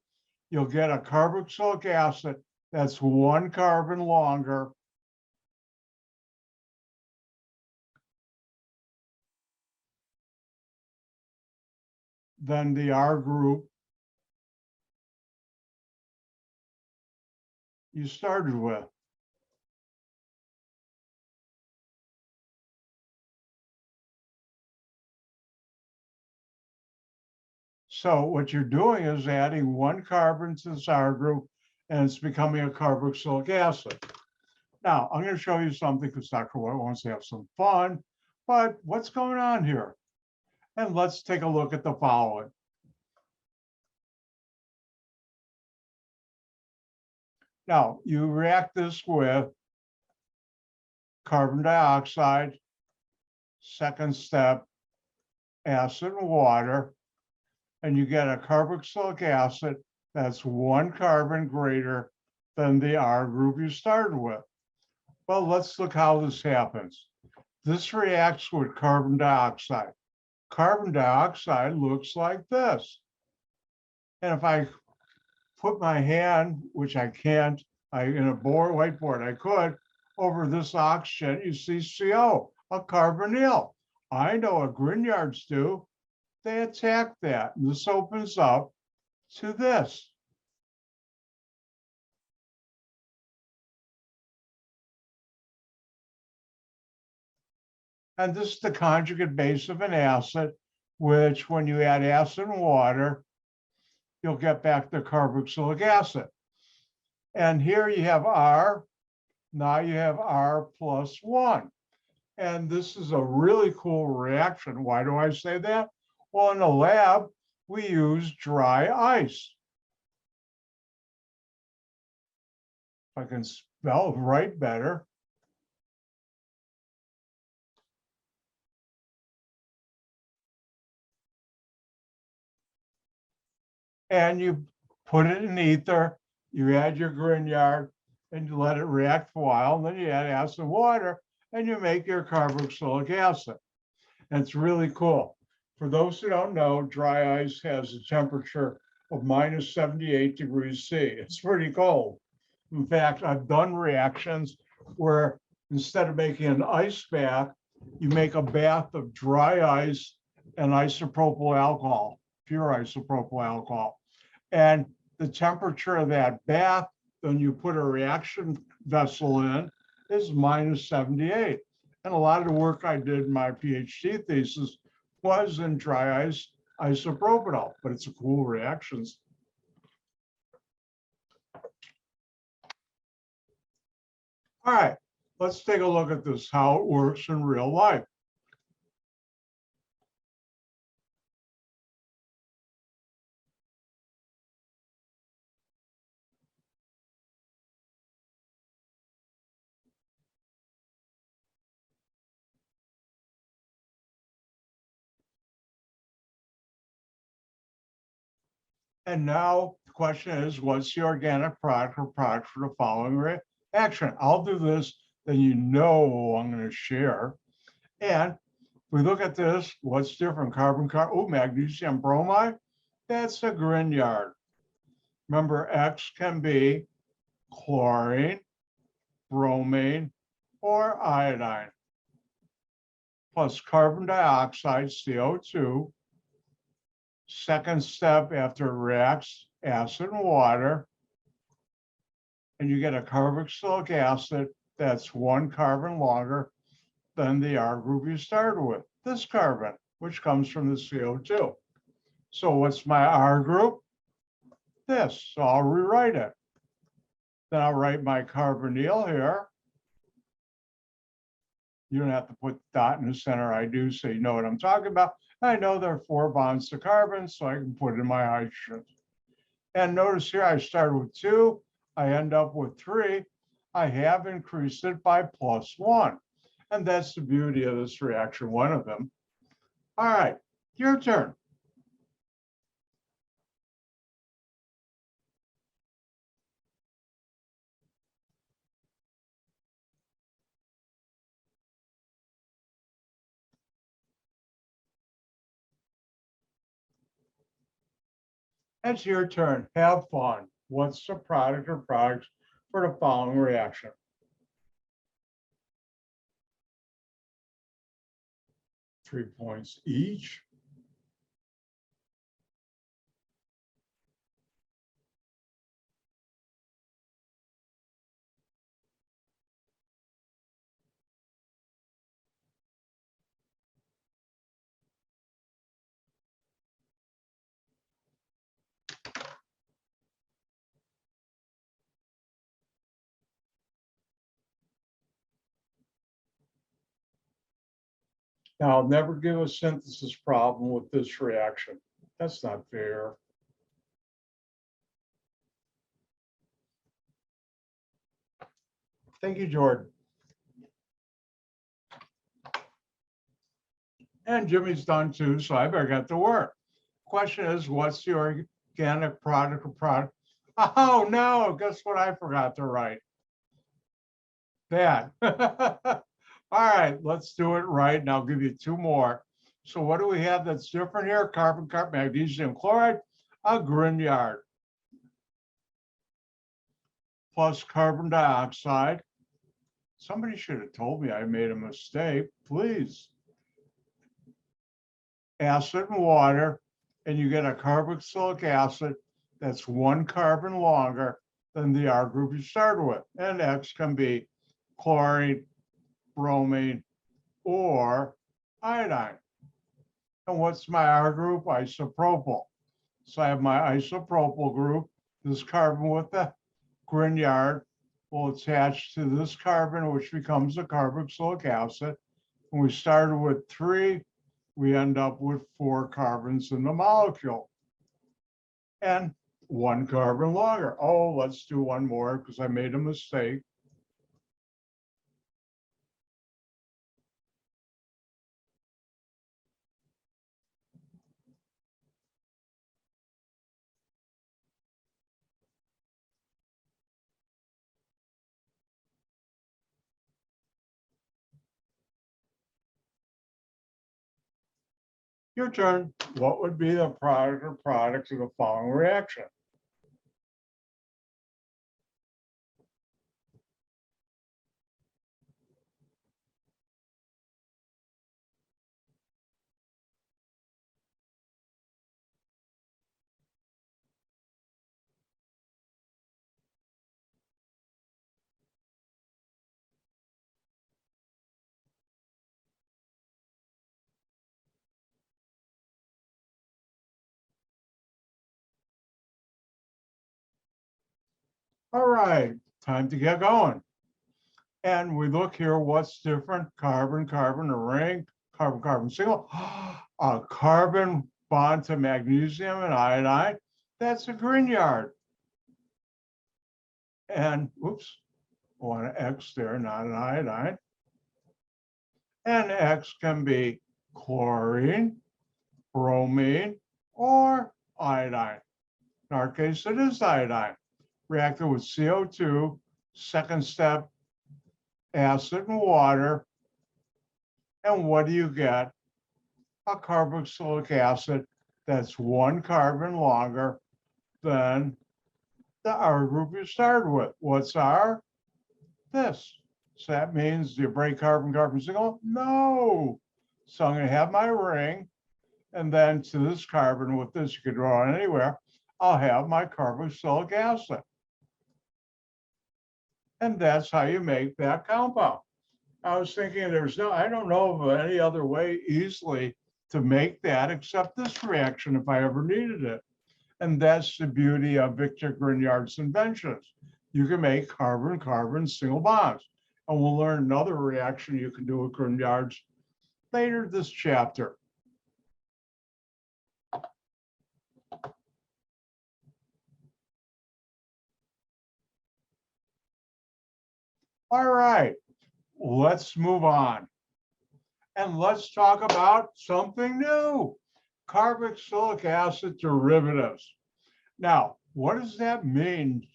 S1: you'll get a carboxylic acid that's 1 carbon longer than the R group you started with. So what you're doing is adding 1 carbon to this R group, and it's becoming a carboxylic acid. Now, I'm going to show you something because Dr. White wants to have some fun, but what's going on here? And let's take a look at the following. Now, you react this with carbon dioxide, second step, acid and water, and you get a carboxylic acid that's 1 carbon greater than the R group you started with. Well, let's look how this happens. This reacts with carbon dioxide. Carbon dioxide looks like this. And if I put my hand, which I can't, in a whiteboard, I could, over this oxygen, you see CO, a carbonyl. I know what Grignards do. They attack that. And this opens up to this. And this is the conjugate base of an acid, which when you add acid and water, you'll get back the carboxylic acid. And here you have R. Now you have R plus 1. And this is a really cool reaction. Why do I say that? Well, in the lab, we use dry ice. If I can spell right better. And you put it in ether, you add your Grignard, and you let it react for a while, and then you add acid and water, and you make your carboxylic acid. And it's really cool. For those who don't know, dry ice has a temperature of minus 78 degrees C. It's pretty cold. In fact, I've done reactions where instead of making an ice bath, you make a bath of dry ice and isopropyl alcohol, pure isopropyl alcohol. And the temperature of that bath, when you put a reaction vessel in, is minus 78. And a lot of the work I did in my PhD thesis was in dry ice isopropanol, but it's a cool reaction. All right, let's take a look at this, how it works in real life. And now the question is, what's the organic product or product for the following reaction? I'll do this, then you know I'm going to share. And if we look at this, what's different? Magnesium bromide, that's a Grignard. Remember, X can be chlorine, bromine, or iodine, plus carbon dioxide, CO2. Second step after it reacts, acid and water, and you get a carboxylic acid that's 1 carbon longer than the R group you started with, this carbon, which comes from the CO2. So what's my R group? This, so I'll rewrite it. Then I'll write my carbonyl here. You don't have to put the dot in the center, I do, so you know what I'm talking about. I know there are 4 bonds to carbon, so I can put in my hydrogen. And notice here, I started with 2, I end up with 3. I have increased it by +1. And that's the beauty of this reaction, one of them. All right, your turn. It's your turn. Have fun. What's the product or products for the following reaction? Three points each. Now, I'll never give a synthesis problem with this reaction. That's not fair. Thank you, Jordan. And Jimmy's done too, so I better get to work. Question is, what's the organic product or product? Oh, no, guess what I forgot to write? That. All right, let's do it right, and I'll give you 2 more. So what do we have that's different here? Carbon, magnesium chloride, a Grignard, plus carbon dioxide. Somebody should have told me I made a mistake, please. Acid and water, and you get a carboxylic acid that's 1 carbon longer than the R group you started with. And X can be chlorine, bromine, or iodine. And what's my R group? Isopropyl. So I have my isopropyl group. This carbon with the Grignard will attach to this carbon, which becomes a carboxylic acid. When we started with 3, we end up with 4 carbons in the molecule and 1 carbon longer. Oh, let's do one more because I made a mistake. Your turn. What would be the product or products of the following reaction? All right, time to get going. And we look here, what's different? Carbon, carbon, a ring, carbon, carbon single, a carbon bond to magnesium and iodine. That's a Grignard. And whoops, one X there, not an iodine. And X can be chlorine, bromine, or iodine. In our case, it is iodine. Reacted with CO2, second step, acid and water. And what do you get? A carboxylic acid that's 1 carbon longer than the R group you started with. What's R? This. So that means, do you break carbon, carbon single? No. So I'm going to have my ring, and then to this carbon with this, you could draw it anywhere, I'll have my carboxylic acid. And that's how you make that compound. I was thinking I don't know of any other way easily to make that except this reaction if I ever needed it. And that's the beauty of Victor Grignard's inventions. You can make carbon-carbon single bonds. And we'll learn another reaction you can do with Grignard's later this chapter. All right, let's move on. And let's talk about something new, carboxylic acid derivatives. Now, what does that mean,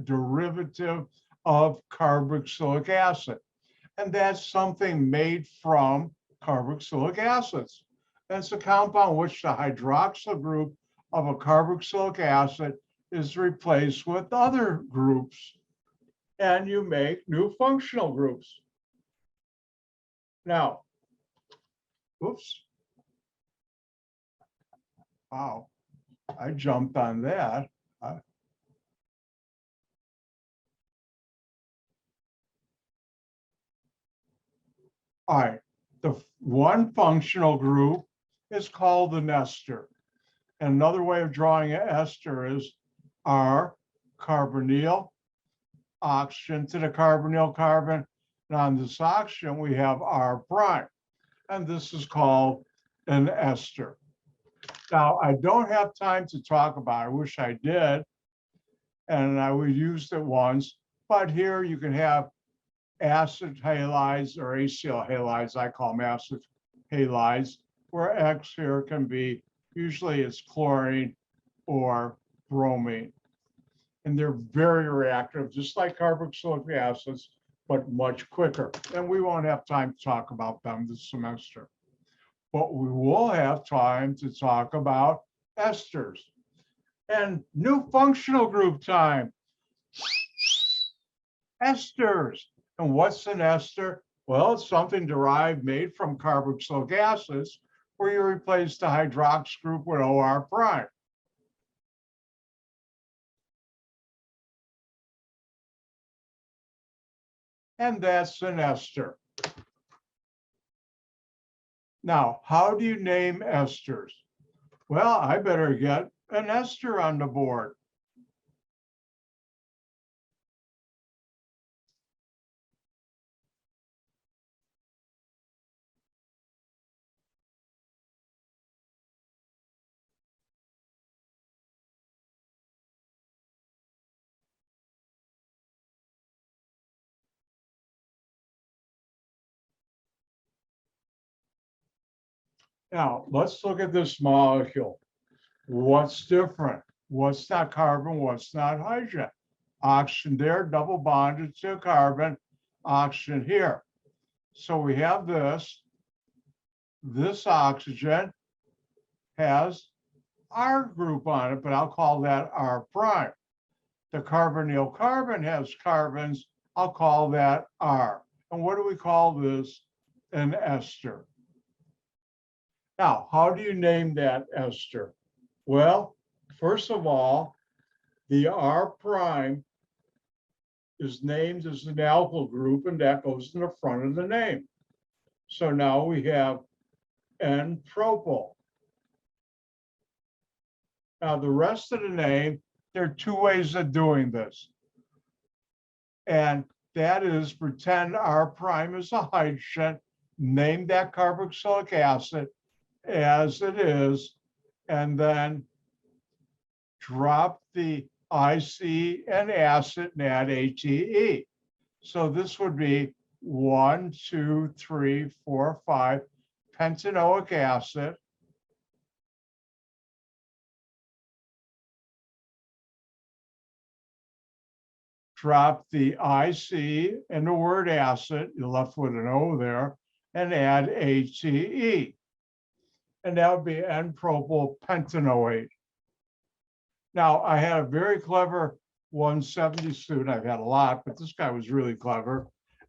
S1: derivative of carboxylic acid? And that's something made from carboxylic acids. That's a compound which the hydroxyl group of a carboxylic acid is replaced with other groups, and you make new functional groups. Now, oops. Wow, I jumped on that. All right, the one functional group is called an ester. And another way of drawing an ester is R carbonyl, oxygen to the carbonyl carbon. And on this oxygen, we have R prime. And this is called an ester. Now, I don't have time to talk about it. I wish I did. And I would use it once. But here you can have acid halides or acyl halides. I call them acid halides, where X here can be, usually it's chlorine or bromine. And they're very reactive, just like carboxylic acids, but much quicker. And we won't have time to talk about them this semester. But we will have time to talk about esters. And new functional group time. Esters. And what's an ester? Well, it's something derived, made from carboxylic acids, where you replace the hydrox group with OR prime. And that's an ester. Now, how do you name esters? Well, I better get an ester on the board. Now, let's look at this molecule. What's different? What's not carbon? What's not hydrogen? Oxygen there, double bonded to carbon, oxygen here. So we have this. This oxygen has R group on it, but I'll call that R prime. The carbonyl carbon has carbons. I'll call that R. And what do we call this? An ester. Now, how do you name that ester? Well, first of all, the R prime is named as an alkyl group, and that goes in the front of the name. So now we have N-propyl. Now, the rest of the name, there are two ways of doing this. And that is pretend R prime is a hydrogen, name that carboxylic acid as it is, and then drop the IC and acid and add ATE. So this would be 1, 2, 3, 4, 5 pentanoic acid. Drop the IC and the word acid, you're left with an O there, and add ATE. And that would be N-propyl pentanoate. Now, I had a very clever 170 student. I've had a lot, but this guy was really clever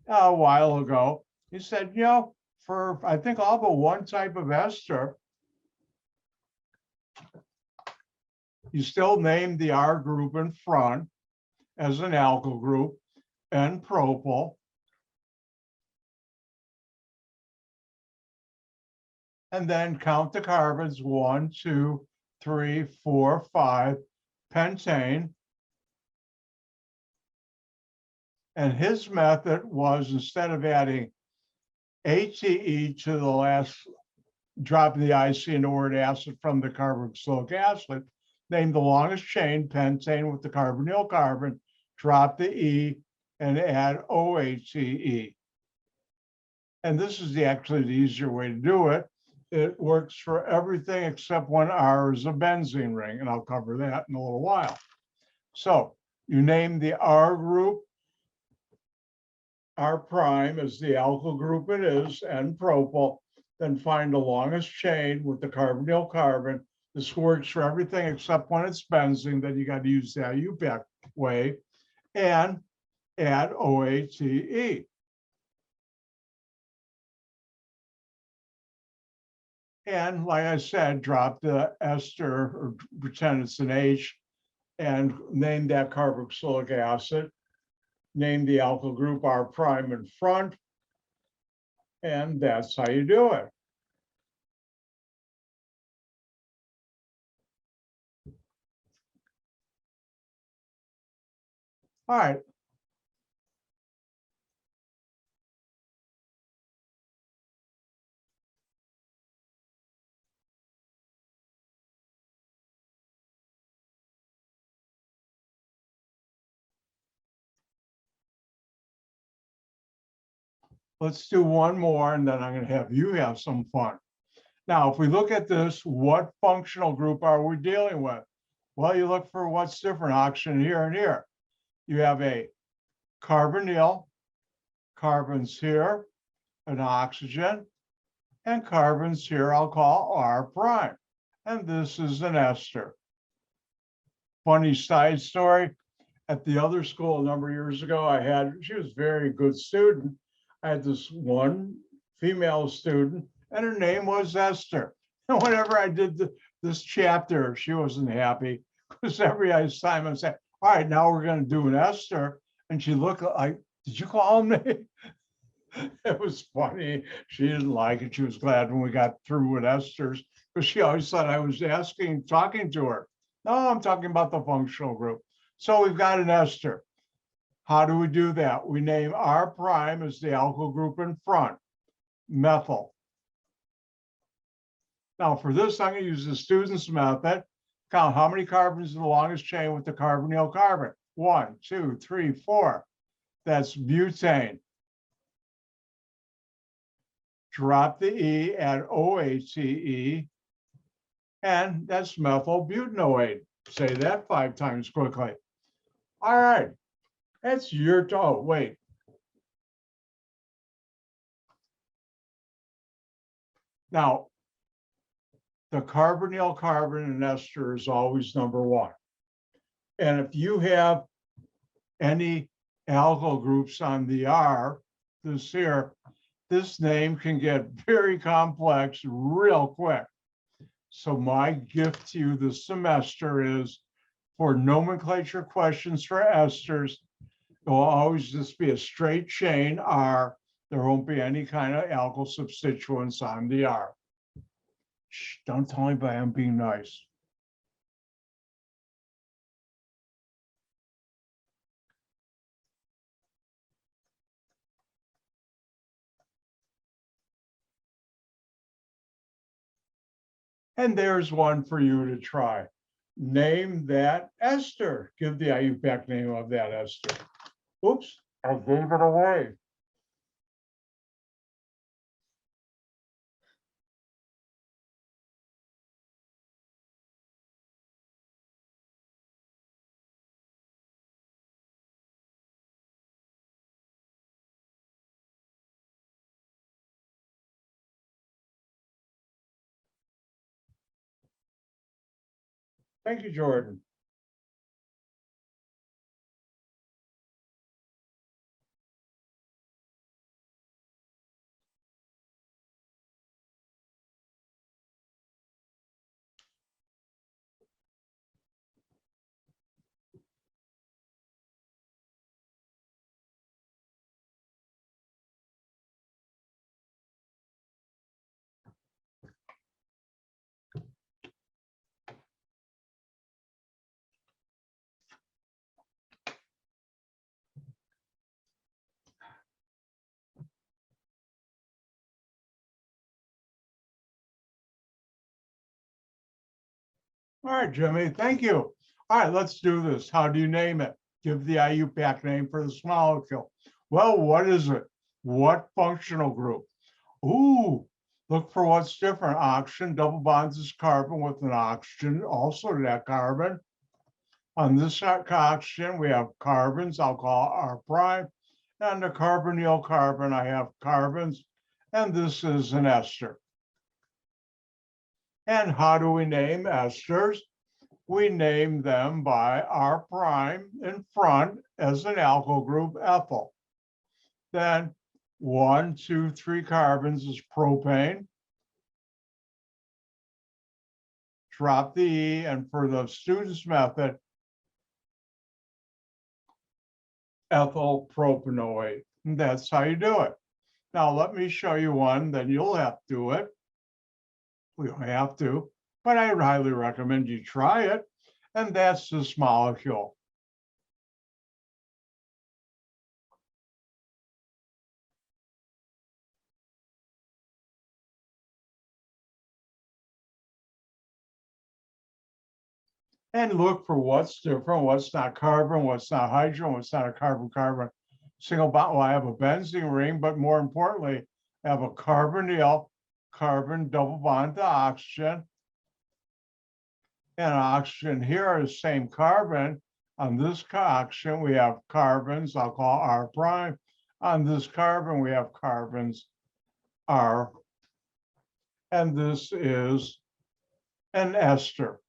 S1: a while ago. He said, you know, for I think all but one type of ester, you still name the R group in front as an alkyl group, N-propyl. And then count the carbons, 1, 2, 3, 4, 5, pentane. And his method was, instead of adding ATE to the last, dropping the IC and the word acid from the carboxylic acid, name the longest chain, pentane with the carbonyl carbon, drop the E, and add OATE. And this is actually the easier way to do it. It works for everything except when R is a benzene ring, and I'll cover that in a little while. So you name the R group. R prime is the alkyl group it is, and propyl. Then find the longest chain with the carbonyl carbon. This works for everything except when it's benzene, then you got to use the IUPAC way, and add OATE. And like I said, drop the ester, or pretend it's an H, and name that carboxylic acid. Name the alkyl group R prime in front, and that's how you do it. All right. Let's do one more, and then I'm going to have you have some fun. Now, if we look at this, what functional group are we dealing with? Well, you look for what's different, oxygen here and here. You have a carbonyl, carbons here, an oxygen, and carbons here I'll call R prime. And this is an ester. Funny side story, at the other school a number of years ago, she was a very good student. I had this one female student, and her name was Esther. And whenever I did this chapter, she wasn't happy, because every time I said, all right, now we're going to do an Esther. And she looked like, did you call me? It was funny. She didn't like it. She was glad when we got through with Esters, because she always thought I was talking to her. No, I'm talking about the functional group. So we've got an ester. How do we do that? We name R prime as the alkyl group in front, methyl. Now for this, I'm going to use the student's method. Count how many carbons in the longest chain with the carbonyl carbon. 1, 2, 3, 4. That's butane. Drop the E, add OATE, and that's methyl butanoate. Say that 5 times quickly. All right, that's your turn. Oh, wait. Now, the carbonyl carbon in ester is always number 1. And if you have any alkyl groups on the R, this name can get very complex real quick. So my gift to you this semester is, for nomenclature questions for esters, it will always just be a straight chain R. There won't be any kind of alkyl substituents on the R. Shh, don't tell anybody I'm being nice. And there's one for you to try. Name that ester. Give the IUPAC name of that ester. Oops, I gave it away. Thank you, Jordan. All right, Jimmy, thank you. All right, let's do this. How do you name it? give the IUPAC name for this molecule. Well, what is it? What functional group? Ooh, look for what's different. Oxygen, double bonds is carbon with an oxygen, also to that carbon. On this oxygen, we have carbons, I'll call R prime. And the carbonyl carbon, I have carbons, and this is an ester. And how do we name esters? We name them by R prime in front as an alkyl group, ethyl. Then 1, 2, 3 carbons is propane. Drop the E, and for the student's method, ethyl propanoate. And that's how you do it. Now, let me show you one, then you'll have to do it. We don't have to, but I would highly recommend you try it. And that's this molecule. And look for what's different, what's not carbon, what's not hydrogen, what's not a carbon-carbon single bond. Well, I have a benzene ring, but more importantly, I have a carbonyl carbon double bond to oxygen. And oxygen here is same carbon. On this oxygen, we have carbons, I'll call R prime. On this carbon, we have carbons R. And this is an ester.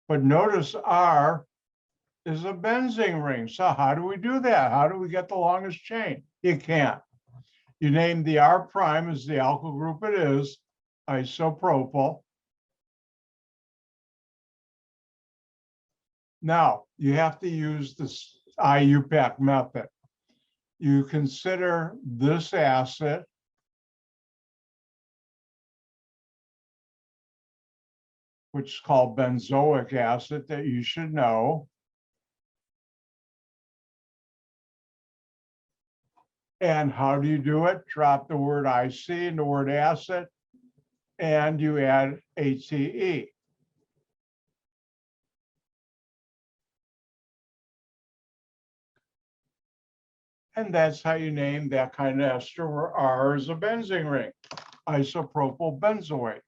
S1: But notice R is a benzene ring. So how do we do that? How do we get the longest chain? You can't. You name the R prime as the alkyl group it is, isopropyl. Now, you have to use this IUPAC method. You consider this acid which is called benzoic acid that you should know. And how do you do it? Drop the word IC in the word acid, and you add ATE. And that's how you name that kind of ester where R is a benzene ring, isopropyl benzoate.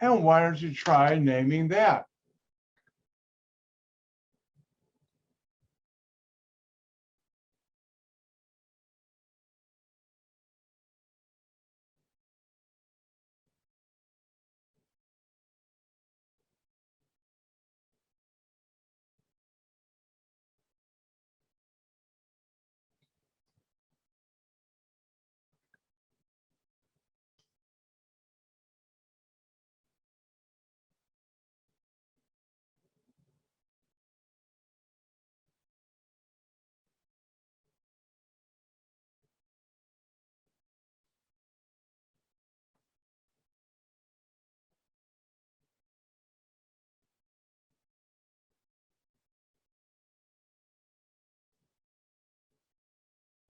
S1: And why don't you try naming that?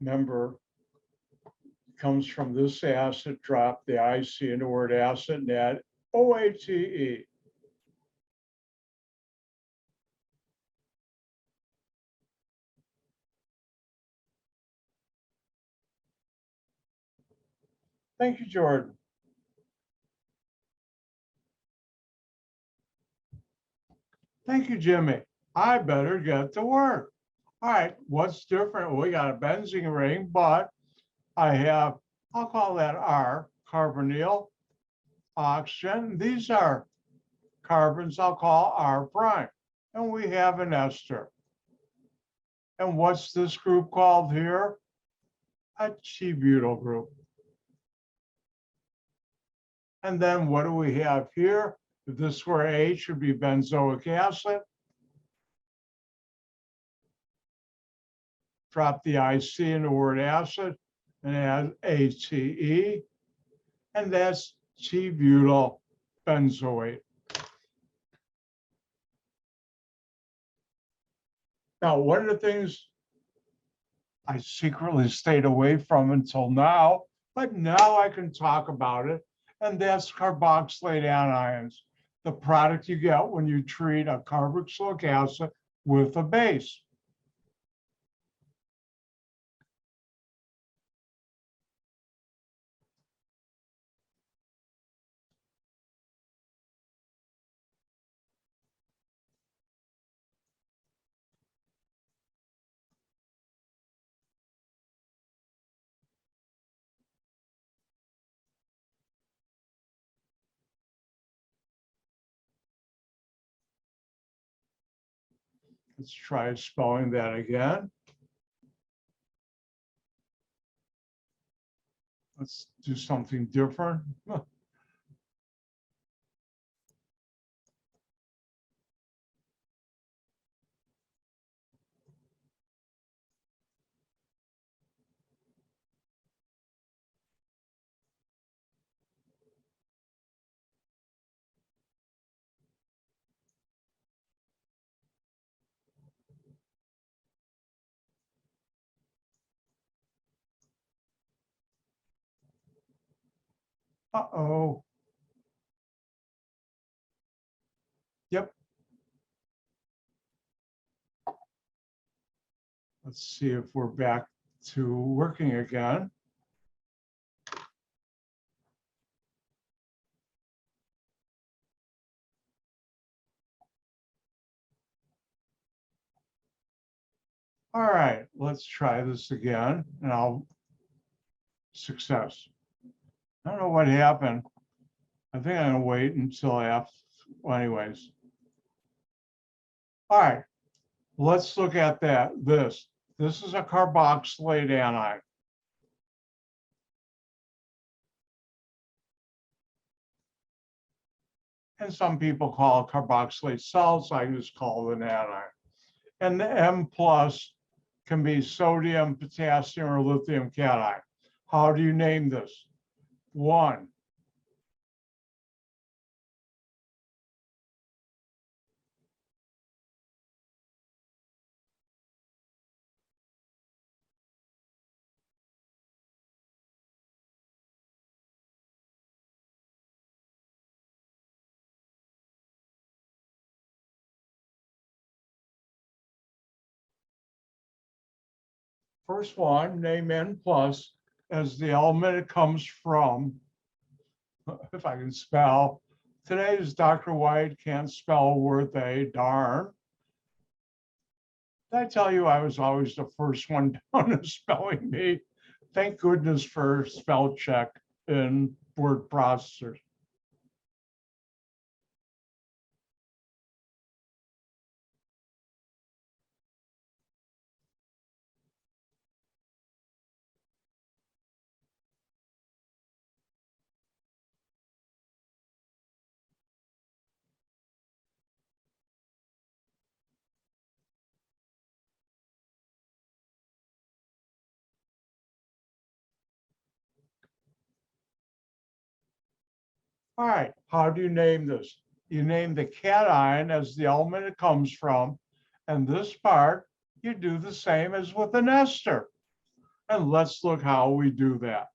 S1: Remember, comes from this acid, drop the IC in the word acid and add OATE. Thank you, Jordan. Thank you, Jimmy. I better get to work. All right, what's different? We got a benzene ring, but I have, I'll call that R, carbonyl, oxygen. These are carbons I'll call R prime. And we have an ester. And what's this group called here? A T-butyl group. And then what do we have here? If this were H, would be benzoic acid. Drop the IC in the word acid and add ATE, and that's T-butyl benzoate. Now, one of the things I secretly stayed away from until now, but now I can talk about it, and that's carboxylate anions, the product you get when you treat a carboxylic acid with a base. Let's try spelling that again. Let's do something different. Uh-oh. Yep. Let's see if we're back to working again. All right, let's try this again, and I'll success. I don't know what happened. I think I'm gonna wait until after, well, anyways. All right, let's look at that. This is a carboxylate anion. And some people call it carboxylate salts. I just call it an anion. And the M plus can be sodium, potassium, or lithium cation. How do you name this? One. First one, name N plus as the element it comes from. If I can spell. Today's Dr. White can't spell worth a darn. Did I tell you I was always the first one down in spelling bee? Thank goodness for spell check in word processors. All right, how do you name this? You name the cation as the element it comes from, and this part, you do the same as with an ester. And let's look how we do that.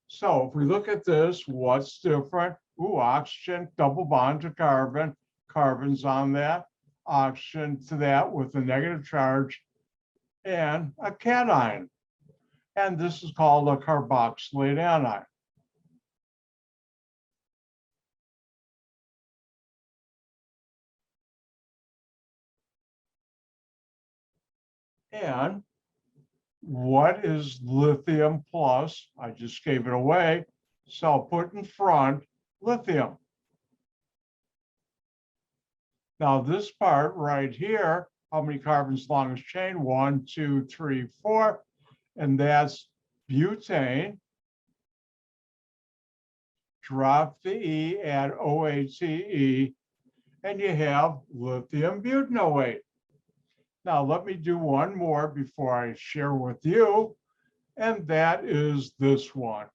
S1: So if we look at this, what's different? Ooh, oxygen, double bond to carbon, carbon's on that, oxygen to that with a negative charge, and a cation. And this is called a carboxylate anion. And what is lithium plus? I just gave it away, so I'll put in front lithium. Now this part right here, how many carbons longest chain? 1, 2, 3, 4, and that's butane. Drop the E, add OATE, and you have lithium butanoate. Now let me do one more before I share with you, and that is this one.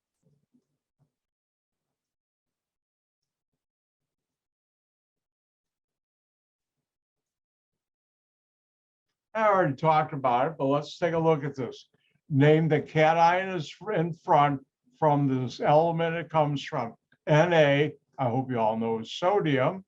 S1: I already talked about it, but let's take a look at this. Name the cation is in front from this element it comes from. Na, I hope you all know, is sodium.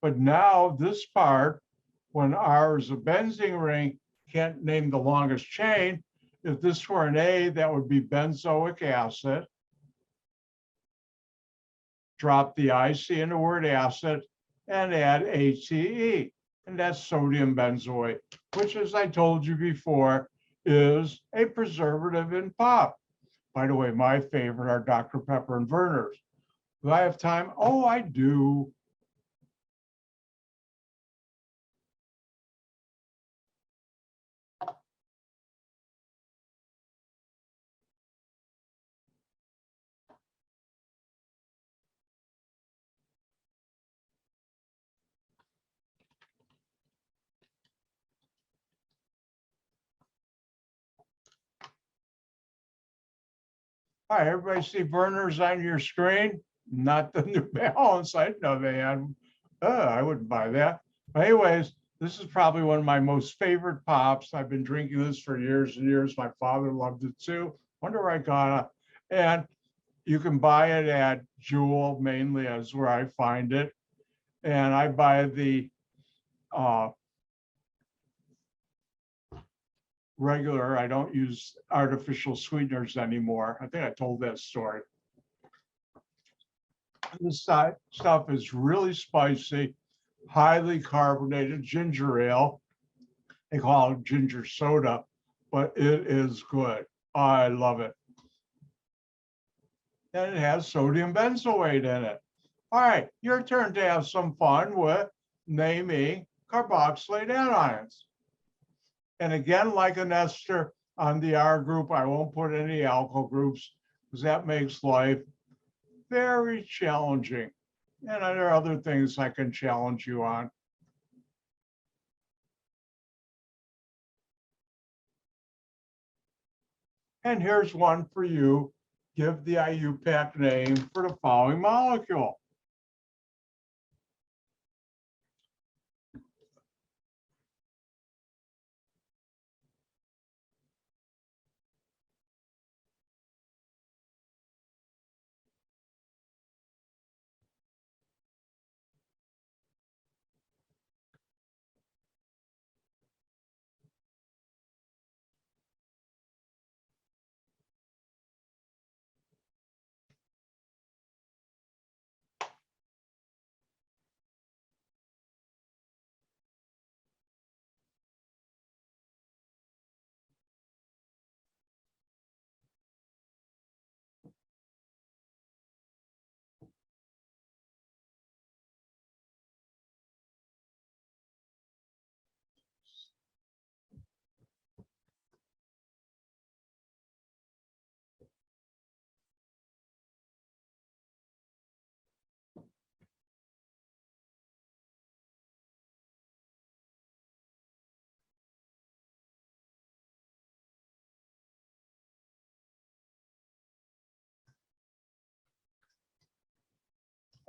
S1: But now this part, when R is a benzene ring, can't name the longest chain. If this were an A, that would be benzoic acid. Drop the IC in the word acid and add ATE, and that's sodium benzoate, which, as I told you before, is a preservative in pop. By the way, my favorite are Dr. Pepper and Werner's. Do I have time? Oh, I do. Hi, everybody see Werner's on your screen? Not the New Balance. I didn't know they had. I wouldn't buy that. But anyways, this is probably one of my most favorite pops. I've been drinking this for years and years. My father loved it too. Wonder where I got it. And you can buy it at Jewel, mainly as where I find it. And I buy the regular, I don't use artificial sweeteners anymore. I think I told that story. This stuff is really spicy, highly carbonated ginger ale. They call it ginger soda, but it is good. I love it. And it has sodium benzoate in it. All right, your turn to have some fun with naming carboxylate anions. And again, like an Ester on the R group, I won't put any alkyl groups because that makes life very challenging. And there are other things I can challenge you on. And here's one for you. Give the IUPAC name for the following molecule.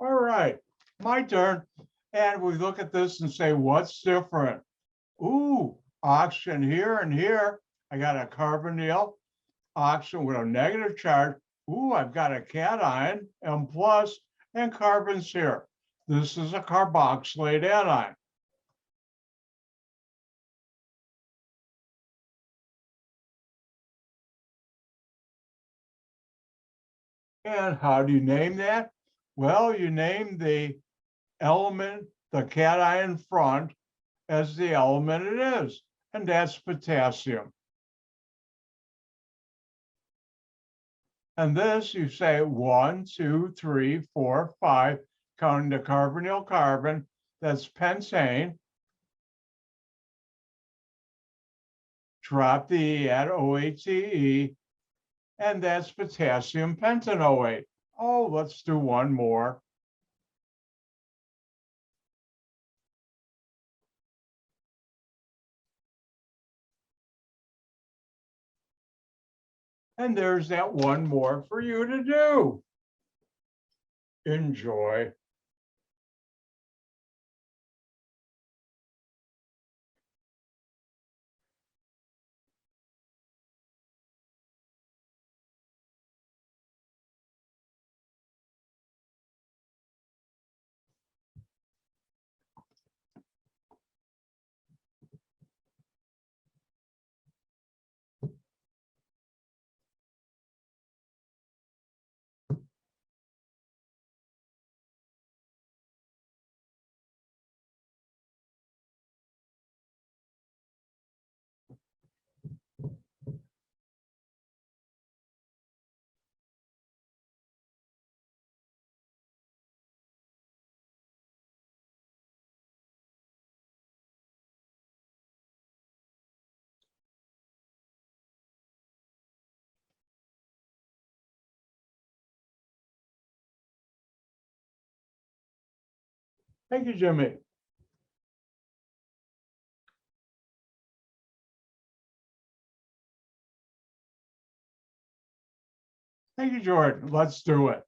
S1: All right, my turn. And we look at this and say, what's different? Ooh, oxygen here and here. I got a carbonyl oxygen with a negative charge. Ooh, I've got a cation, M plus, and carbons here. This is a carboxylate anion. And how do you name that? Well, you name the element, the cation front, as the element it is, and that's potassium. And this, you say 1, 2, 3, 4, 5 come to carbonyl carbon, that's pentane. Drop the E, add OATE, and that's potassium pentanoate. Oh, let's do one more. And there's that one more for you to do. Enjoy. Thank you, Jimmy. Thank you, Jordan. Let's do it.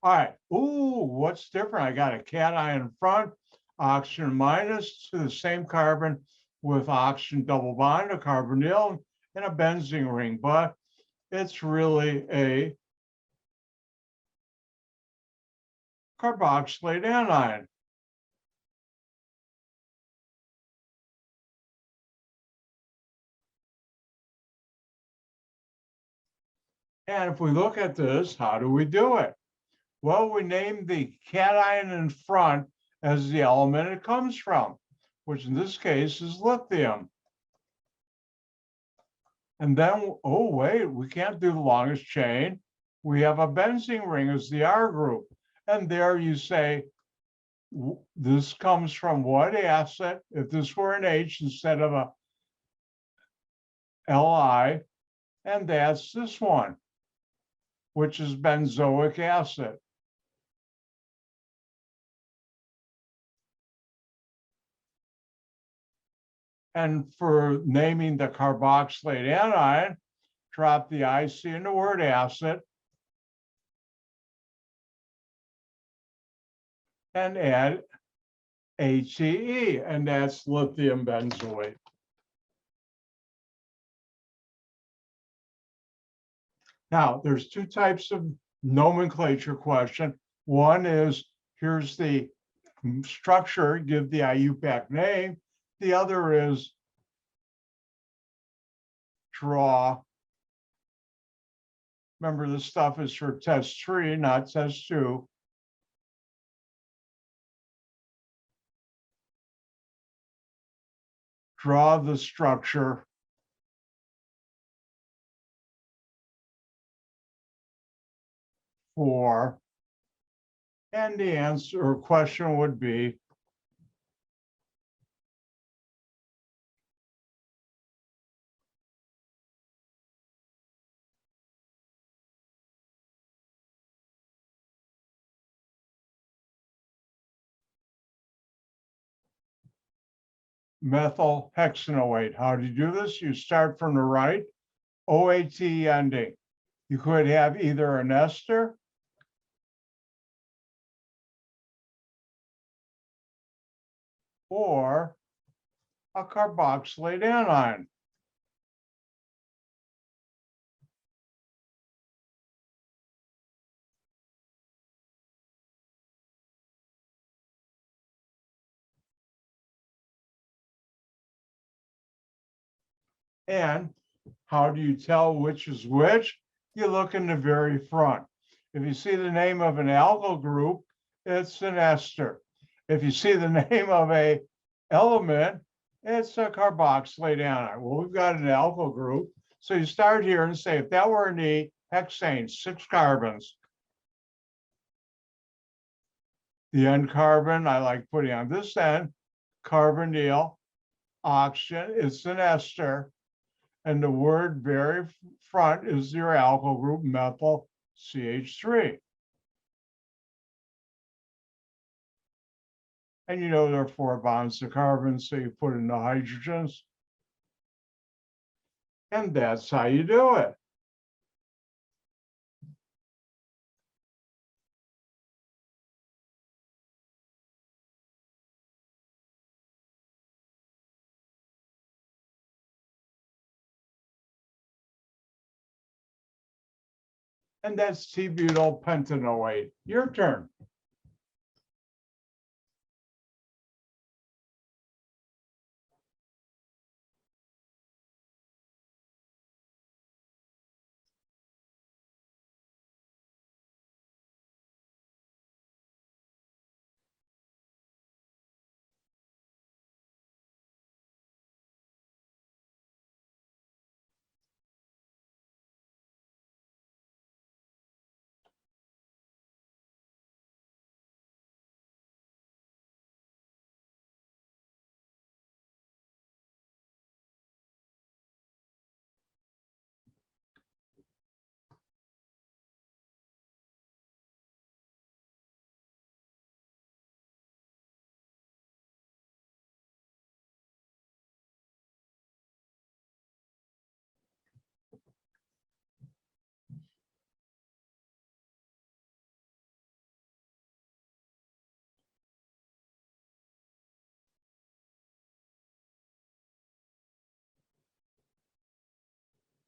S1: All right. Ooh, what's different? I got a cation in front, oxygen minus to the same carbon with oxygen double bond, a carbonyl, and a benzene ring, but it's really a carboxylate anion. And if we look at this, how do we do it? Well, we name the cation in front as the element it comes from, which in this case is lithium. And then, oh, wait, we can't do the longest chain. We have a benzene ring as the R group. And there you say, this comes from what acid? If this were an H instead of a Li, and that's this one, which is benzoic acid. And for naming the carboxylate anion, drop the IC in the word acid and add ATE, and that's lithium benzoate. Now, there's two types of nomenclature question. One is, here's the structure, give the IUPAC name. The other is draw. Remember, this stuff is for test 3, not test 2. Draw the structure for, and the answer or question would be methyl hexanoate. How do you do this? You start from the right, OAT ending. You could have either an ester or a carboxylate anion. And how do you tell which is which? You look in the very front. If you see the name of an alkyl group, it's an ester. If you see the name of a element, it's a carboxylate anion. Well, we've got an alkyl group. So you start here and say, if that were an E, hexane, 6 carbons. The end carbon I like putting on this end, carbonyl, oxygen, it's an ester. And the word very front is your alkyl group, methyl CH3. And you know there are 4 bonds to carbon, so you put in the hydrogens. And that's how you do it. And that's T-butyl pentanoate. Your turn.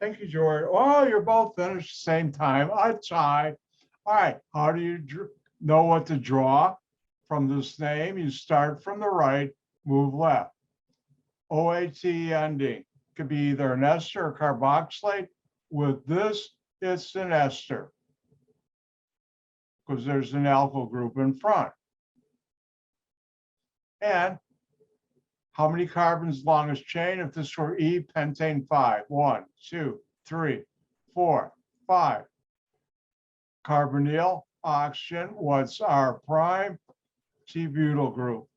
S1: Thank you, George. Oh, you're both finished at the same time. I tie. All right. How do you know what to draw from this name? You start from the right, move left. OAT ending could be either an ester or carboxylate. With this, it's an ester because there's an alkyl group in front. And how many carbons longest chain? If this were E, pentane 5. 1, 2, 3, 4, 5. Carbonyl, oxygen, what's R prime? T-butyl group.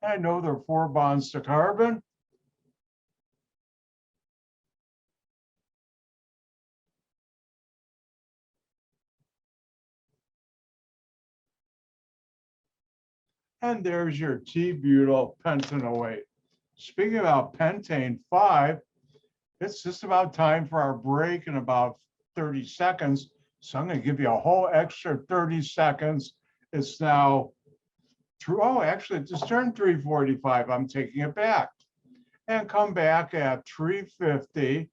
S1: I know there are 4 bonds to carbon. And there's your T-butyl pentanoate. Speaking about pentane 5, it's just about time for our break in about 30 seconds. So I'm going to give you a whole extra 30 seconds. It's now through, oh, actually, it just turned 3:45. I'm taking it back. And come back at 3:50.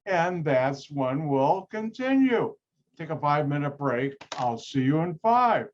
S1: And that's when we'll continue. Take a 5-minute break. I'll see you in 5.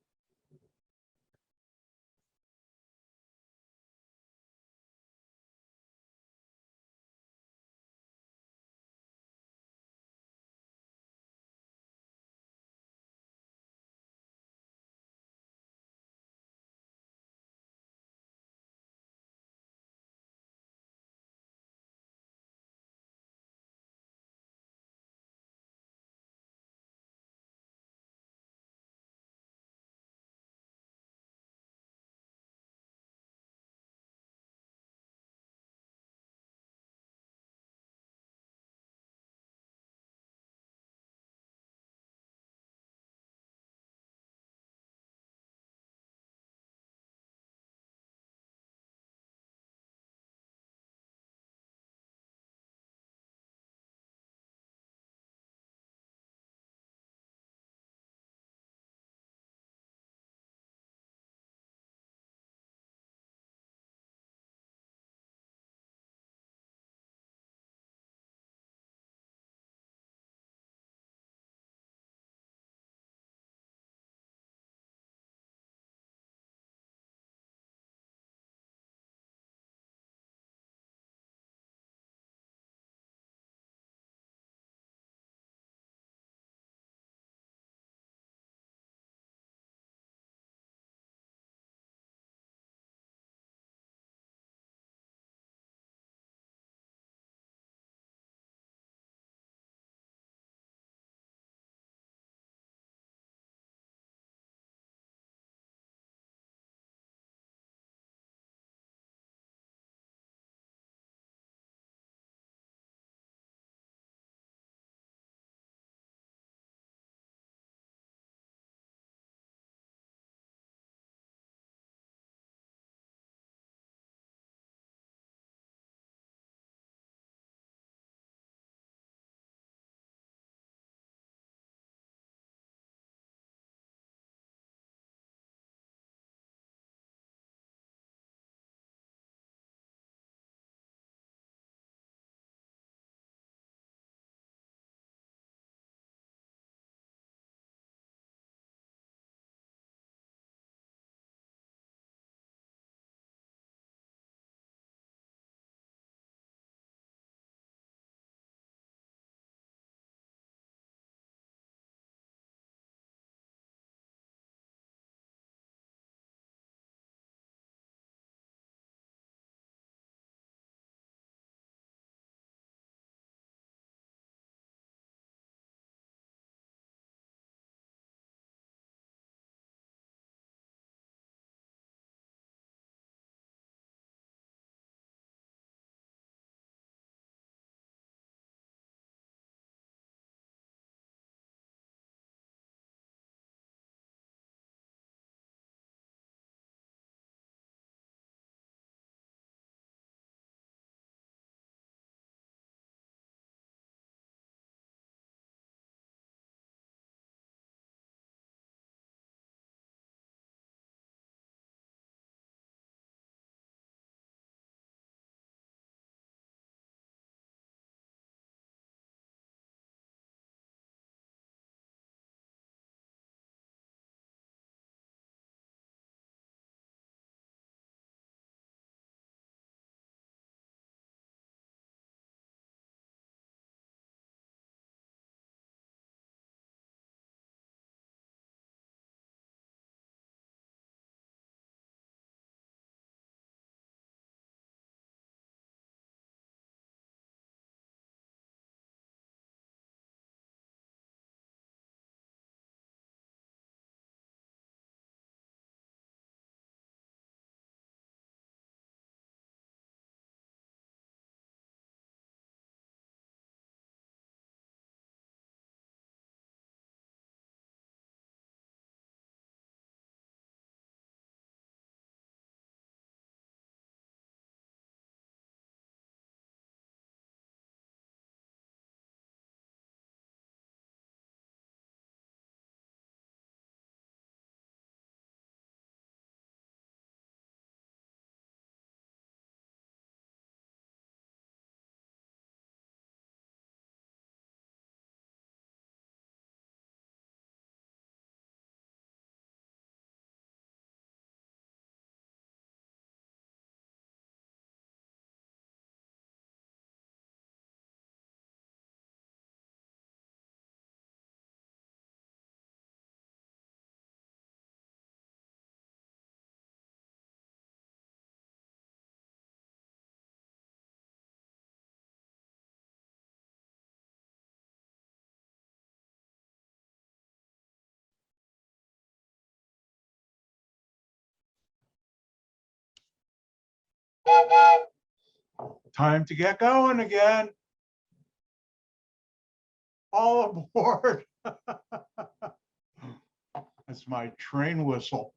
S1: Time to get going again. All aboard. That's my train whistle.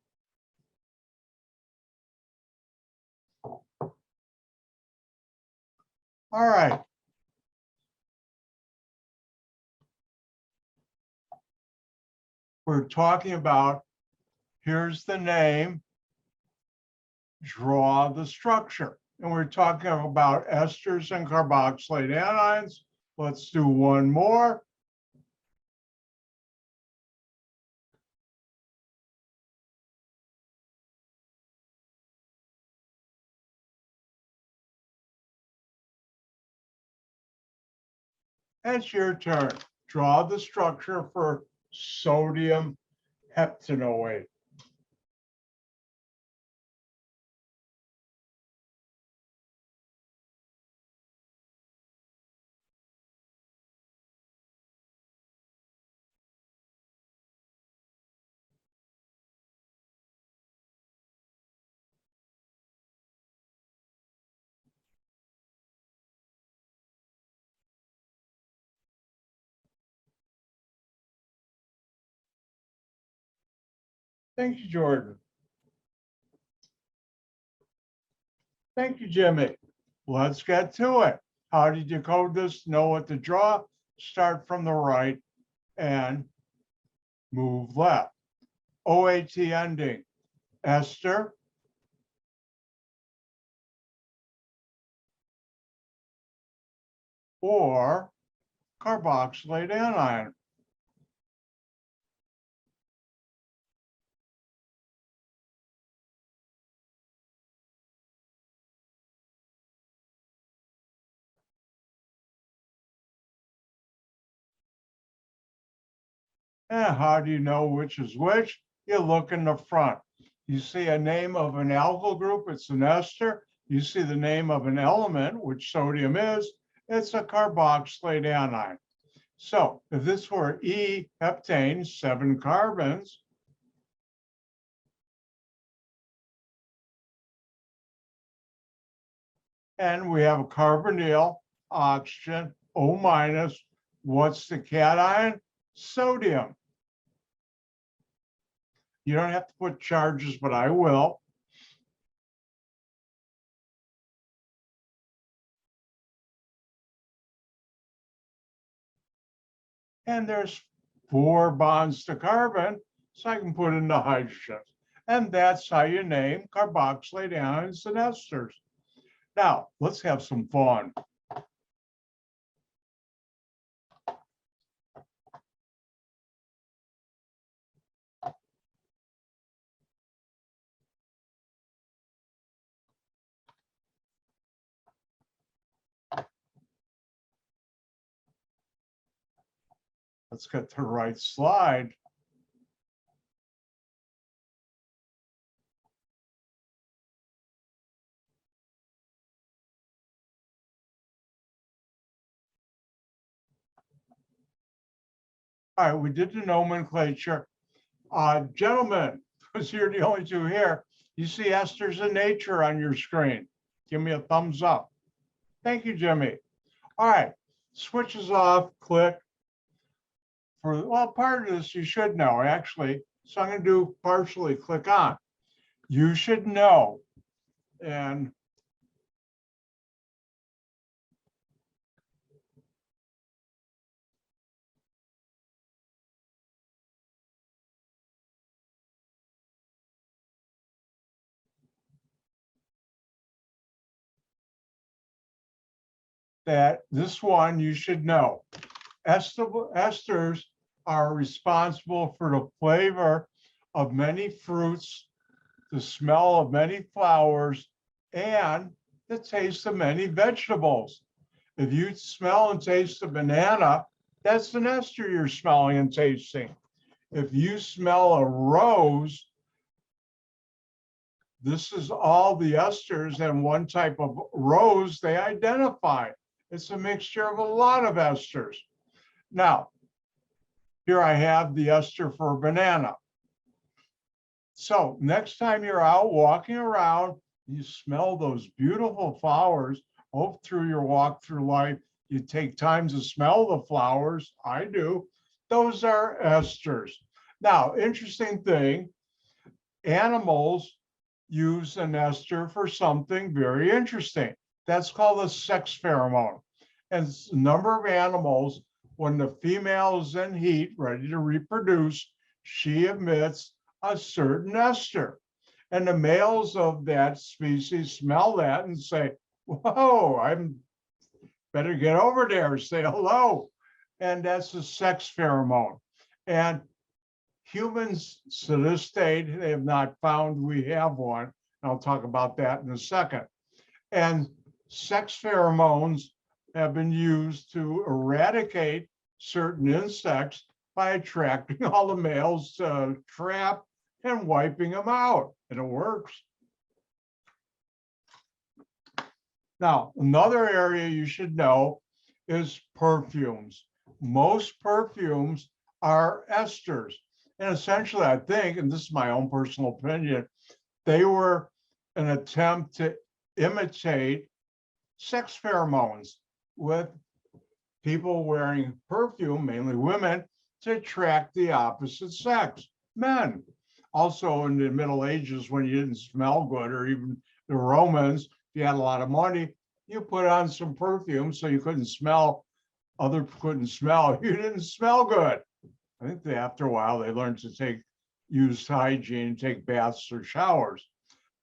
S1: All right. We're talking about, here's the name, draw the structure. And we're talking about esters and carboxylate anions. Let's do one more. It's your turn. Draw the structure for sodium heptanoate. Thank you, Jordan. Thank you, Jimmy. Let's get to it. How did you code this? Know what to draw? Start from the right and move left. OAT ending, ester, or carboxylate anion. And how do you know which is which? You look in the front. You see a name of an alkyl group, it's an ester. You see the name of an element, which sodium is, it's a carboxylate anion. So if this were E-heptane, 7 carbons, and we have a carbonyl, oxygen, O minus, what's the cation? Sodium. You don't have to put charges, but I will. And there's 4 bonds to carbon, so I can put in the hydrogens. And that's how you name carboxylate anions and esters. Now, let's have some fun. Let's get to the right slide. All right, we did the nomenclature. Gentlemen, because you're the only 2 here, you see esters in nature on your screen. Give me a thumbs up. Thank you, Jimmy. All right, switches off, click. Well, part of this you should know, actually. So I'm going to do partially click on. You should know. And that this one you should know. Esters are responsible for the flavor of many fruits, the smell of many flowers, and the taste of many vegetables. If you smell and taste a banana, that's an ester you're smelling and tasting. If you smell a rose, this is all the esters and one type of rose they identify. It's a mixture of a lot of esters. Now, here I have the ester for banana. So next time you're out walking around, You smell those beautiful flowers. Hope through your walk through life, you take time to smell the flowers. I do. Those are esters. Now, interesting thing, animals use an ester for something very interesting. That's called a sex pheromone. And a number of animals, when the female is in heat, ready to reproduce, she emits a certain ester. And the males of that species smell that and say, whoa, I'm better get over there, say hello. And that's a sex pheromone. And humans to this date, they have not found we have one. I'll talk about that in a second. And sex pheromones have been used to eradicate certain insects by attracting all the males to trap and wiping them out, and it works. Now, another area you should know is perfumes. Most perfumes are esters. And essentially, I think, and this is my own personal opinion, they were an attempt to imitate sex pheromones with people wearing perfume, mainly women, to attract the opposite sex, men. Also, in the Middle Ages, when you didn't smell good, or even the Romans, if you had a lot of money, you put on some perfume so you couldn't smell, others couldn't smell, you didn't smell good. I think that after a while they learned to use hygiene, take baths or showers.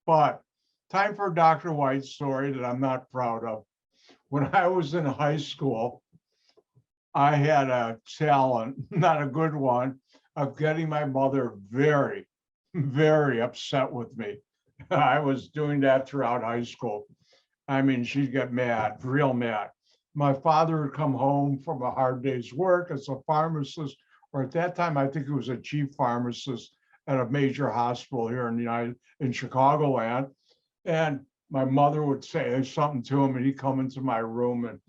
S1: But time for Dr. White's story that I'm not proud of. When I was in high school, I had a talent, not a good one, of getting my mother very, very upset with me. I was doing that throughout high school. I mean, she'd get mad, real mad. My father would come home from a hard day's work as a pharmacist, or at that time, I think he was a chief pharmacist at a major hospital here in Chicagoland. And my mother would say something to him, and he'd come into my room, and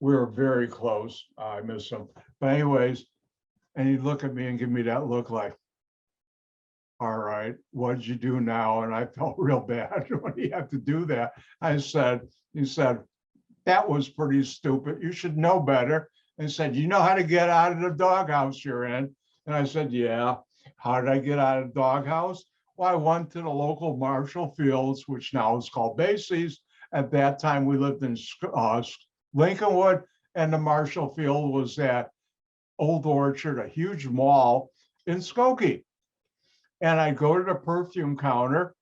S1: we were very close. I miss him. But anyways, and he'd look at me and give me that look like, all right, what did you do now? And I felt real bad when he had to do that. He said, that was pretty stupid. You should know better. And he said, you know how to get out of the doghouse you're in? And I said, yeah. How did I get out of the doghouse? Well, I went to the local Marshall Fields, which now is called Basie's. At that time, we lived in Lincolnwood, and the Marshall Field was at Old Orchard, a huge mall in Skokie. And I go to the perfume counter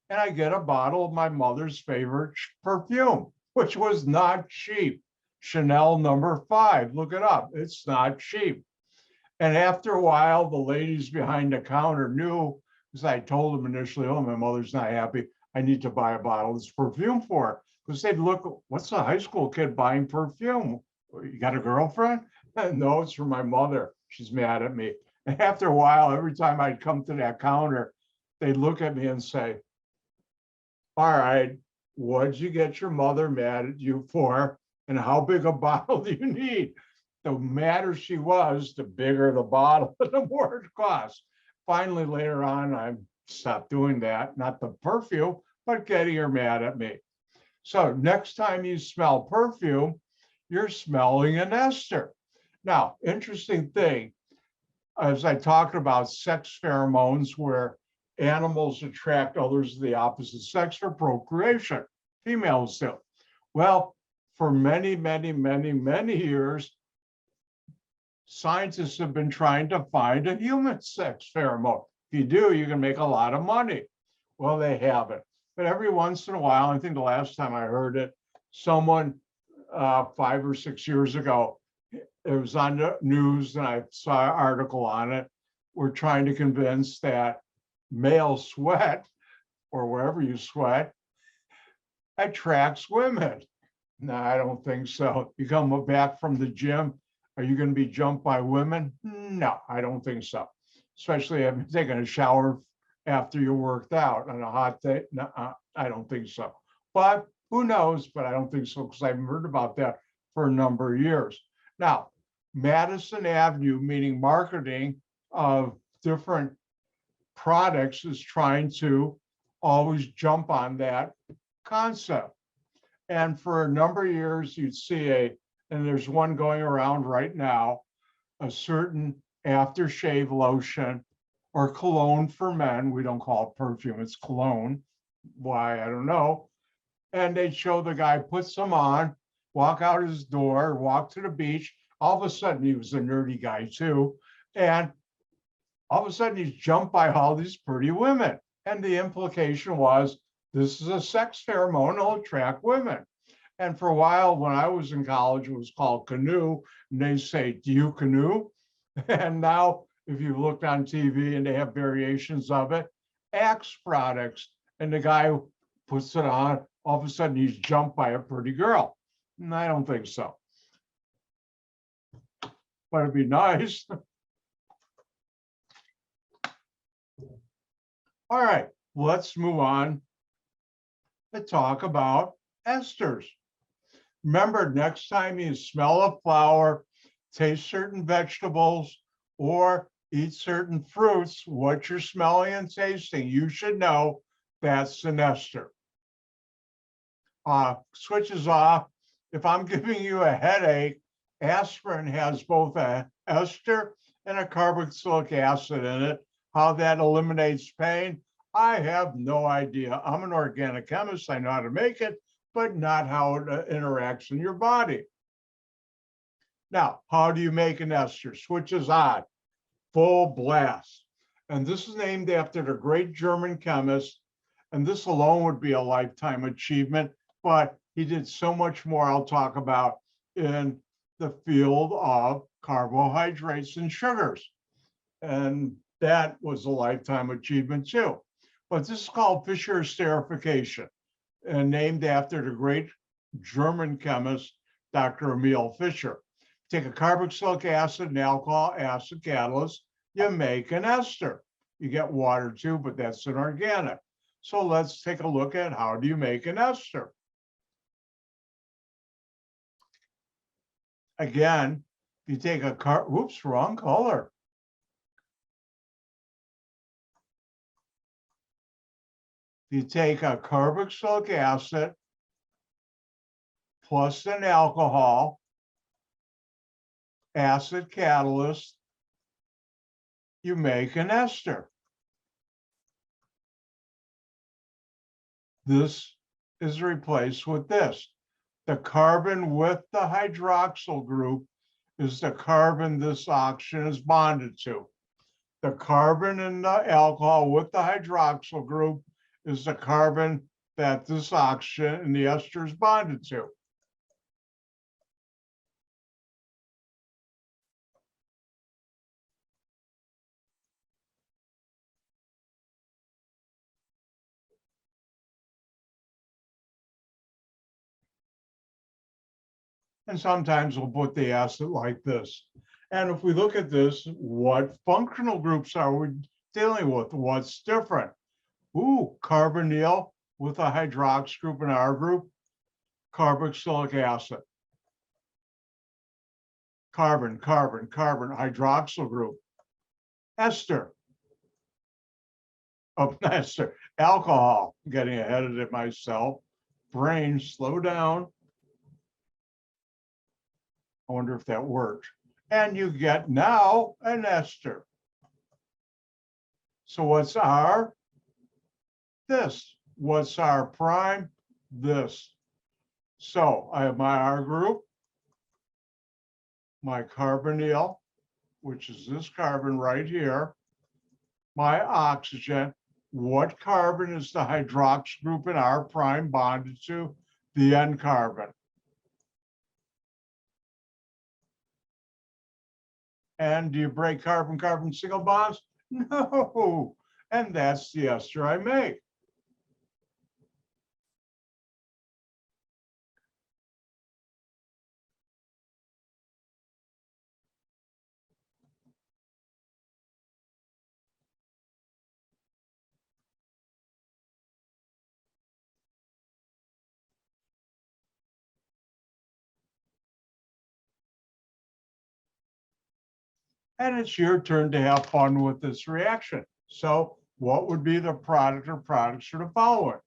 S1: and I get a bottle of my mother's favorite perfume, which was not cheap. Chanel No. 5, look it up. It's not cheap. And after a while, the ladies behind the counter knew, because I told them initially, oh, my mother's not happy. I need to buy a bottle of this perfume for her. Because they'd look, what's a high school kid buying perfume? You got a girlfriend? No, it's for my mother. She's mad at me. And after a while, every time I'd come to that counter, they'd look at me and say, all right, what'd you get your mother mad at you for? And how big a bottle do you need? The madder she was, the bigger the bottle, the more it cost. Finally, later on, I stopped doing that, not the perfume, but getting her mad at me. So next time you smell perfume, you're smelling an ester. Now, interesting thing, as I talked about sex pheromones, where animals attract others of the opposite sex for procreation, females do. Well, for many, many, many, many years, scientists have been trying to find a human sex pheromone. If you do, you can make a lot of money. Well, they haven't. But every once in a while, I think the last time I heard it, someone 5 or 6 years ago, it was on the news and I saw an article on it. We're trying to convince that male sweat, or wherever you sweat, attracts women. No, I don't think so. You come back from the gym, are you going to be jumped by women? No, I don't think so. Especially if you're taking a shower after you worked out on a hot day. No, I don't think so. But who knows? But I don't think so, because I've heard about that for a number of years. Now, Madison Avenue, meaning marketing of different products, is trying to always jump on that concept. And for a number of years, you'd see and there's one going around right now, a certain aftershave lotion or cologne for men. We don't call it perfume, it's cologne. Why, I don't know. And they'd show the guy puts them on, walk out his door, walk to the beach. All of a sudden, he was a nerdy guy too. And all of a sudden, he's jumped by all these pretty women. And the implication was this is a sex pheromone, it'll attract women. And for a while, when I was in college, it was called canoe. And they say, do you canoe? And now, if you looked on TV and they have variations of it, Axe products, and the guy puts it on, all of a sudden he's jumped by a pretty girl. And I don't think so. But it'd be nice. All right, let's move on to talk about esters. Remember, next time you smell a flower, taste certain vegetables, or eat certain fruits, what you're smelling and tasting, you should know that's an ester. Switches off. If I'm giving you a headache, aspirin has both an ester and a carboxylic acid in it. How that eliminates pain, I have no idea. I'm an organic chemist. I know how to make it, but not how it interacts in your body. Now, how do you make an ester? Switches on, full blast. And this is named after the great German chemist. And this alone would be a lifetime achievement, but he did so much more I'll talk about in the field of carbohydrates and sugars. And that was a lifetime achievement too. But this is called Fischer esterification, and named after the great German chemist, Dr. Emil Fischer. Take a carboxylic acid and alcohol acid catalyst, you make an ester. You get water too, but that's an organic. So let's take a look at how do you make an ester. Again, you take a whoops, wrong color. You take a carboxylic acid plus an alcohol acid catalyst, you make an ester. This is replaced with this. The carbon with the hydroxyl group is the carbon this oxygen is bonded to. The carbon in the alcohol with the hydroxyl group is the carbon that this oxygen in the ester is bonded to. And sometimes we'll put the acid like this. And if we look at this, what functional groups are we dealing with? What's different? Ooh, carbonyl with a hydrox group in our group, carboxylic acid. Carbon, carbon, carbon, hydroxyl group. Ester. Oh, ester. Alcohol. I'm getting ahead of it myself. Brain, slow down. I wonder if that worked. And you get now an ester. So what's our? This. What's our prime? This. So I have my R group, my carbonyl, which is this carbon right here, my oxygen. What carbon is the hydrox group in R prime bonded to? The N carbon. And do you break carbon-carbon single bonds? No. And that's the ester I make. And it's your turn to have fun with this reaction. So what would be the product or products for the following?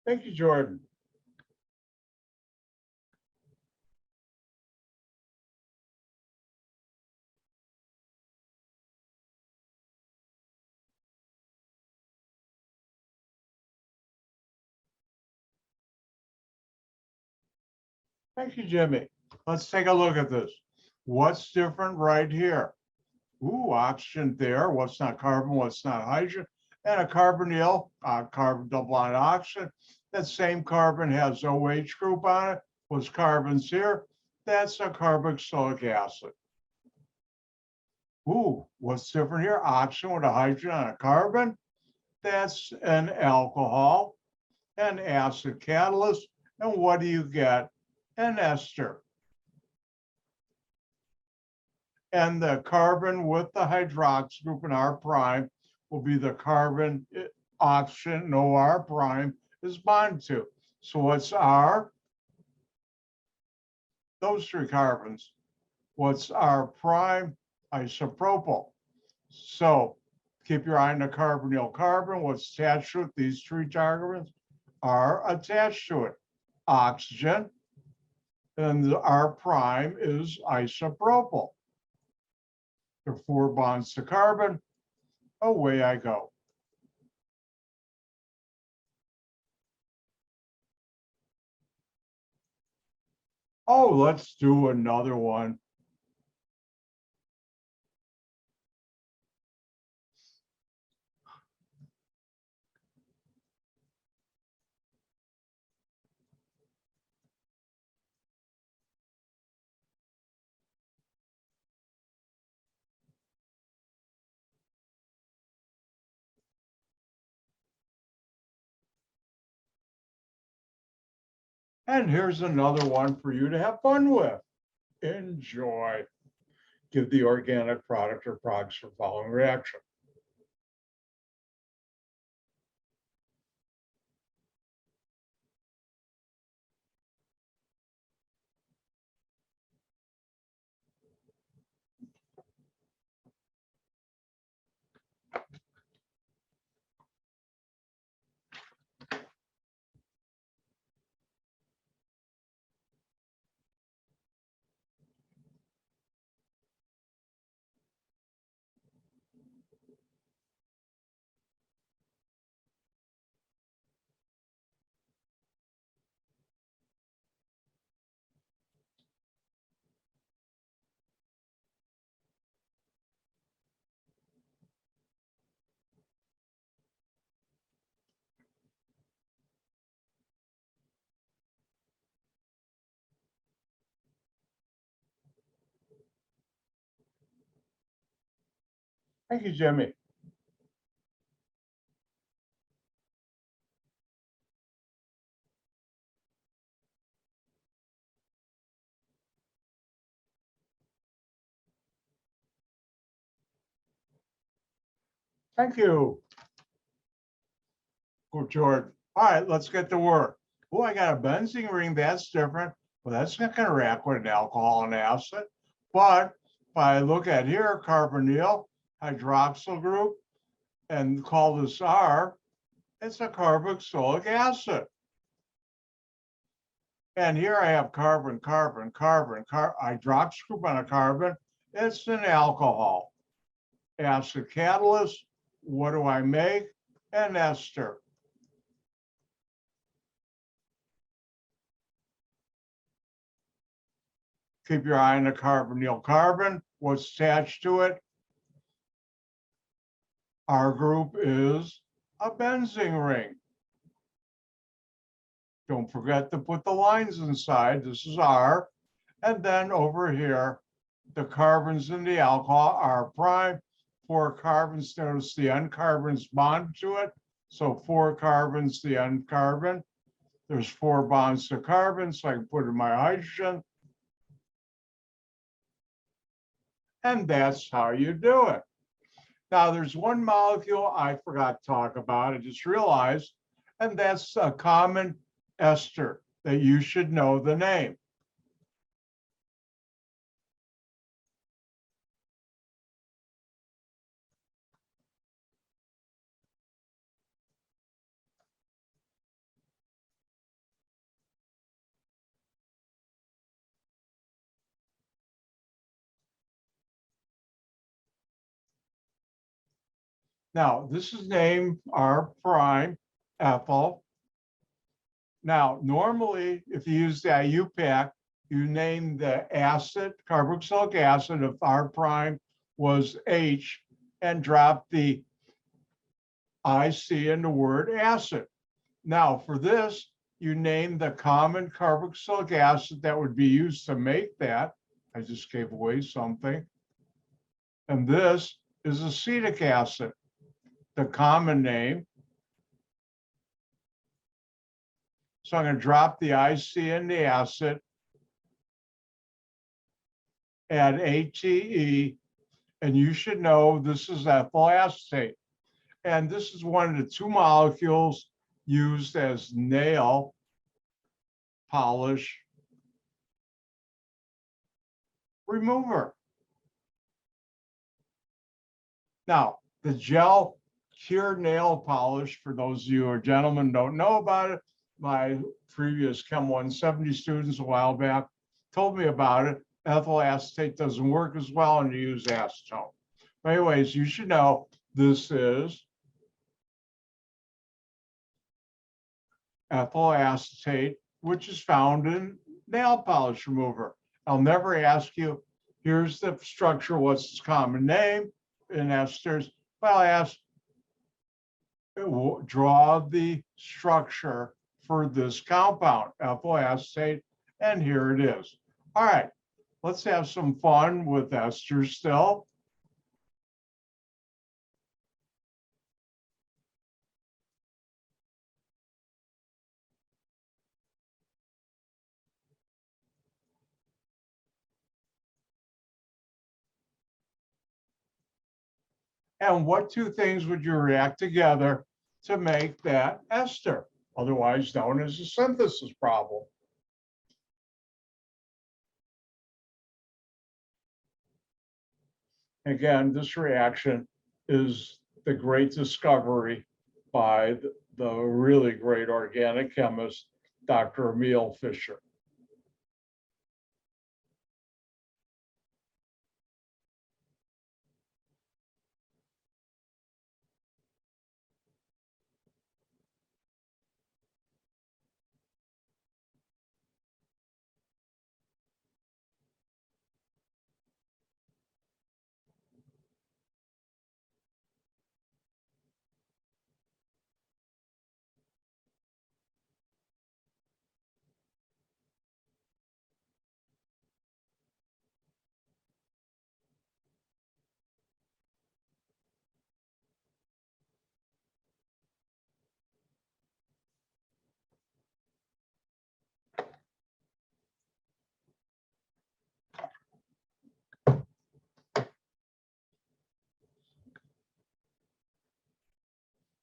S1: Thank you, Jordan. Thank you, Jimmy. Let's take a look at this. What's different right here? Ooh, oxygen there. What's not carbon? What's not hydrogen? And a carbonyl, carbon double bond oxygen. That same carbon has OH group on it. What's carbons here? That's a carboxylic acid. Ooh, what's different here? Oxygen with a hydrogen on a carbon. That's an alcohol, an acid catalyst. And what do you get? An ester. And the carbon with the hydroxyl group in R prime will be the carbon oxygen, no R prime is bonded to. So what's R? Those three carbons. What's R prime? Isopropyl. So keep your eye on the carbonyl carbon. What's attached to it? These three carbons are attached to it. Oxygen, and the R prime is isopropyl. There are 4 bonds to carbon. Away I go. Oh, let's do another one. And here's another one for you to have fun with. Enjoy. Give the organic product or products for following reaction. Thank you, Jimmy. Thank you. Good, Jordan. All right, let's get to work. Oh, I got a benzene ring. That's different. Well, that's not going to react with an alcohol and acid. But if I look at here, carbonyl, hydroxyl group, and call this R, it's a carboxylic acid. And here I have carbon, hydroxyl group on a carbon, It's an alcohol. Acid catalyst, what do I make? An ester. Keep your eye on the carbonyl carbon. What's attached to it? Our group is a benzene ring. Don't forget to put the lines inside. This is R. And then over here, the carbons in the alcohol are prime. 4 carbons, notice the N carbons bond to it. So 4 carbons, the N carbon. There's 4 bonds to carbon, so I can put in my hydrogen. And that's how you do it. Now, there's one molecule I forgot to talk about, I just realized, and that's a common ester that you should know the name. Now, this is named R prime ethyl. Now, normally, if you use the IUPAC, you name the acid, carboxylic acid, if R prime was H, and drop the IC in the word acid. Now, for this, you name the common carboxylic acid that would be used to make that. I just gave away something. And this is acetic acid, the common name. So I'm going to drop the IC in the acid, add ATE, and you should know this is ethyl acetate. And this is one of the 2 molecules used as nail polish remover. Now, the gel cure nail polish, for those of you who are gentlemen don't know about it, my previous Chem 170 students a while back told me about it. Ethyl acetate doesn't work as well, and you use acetone. But anyways, you should know this is ethyl acetate, which is found in nail polish remover. I'll never ask you, here's the structure, what's its common name in esters? Well, I ask, draw the structure for this compound, ethyl acetate, and here it is. All right, let's have some fun with esters still. And what 2 things would you react together to make that ester, otherwise known as a synthesis problem? Again, this reaction is the great discovery by the really great organic chemist, Dr. Emil Fischer.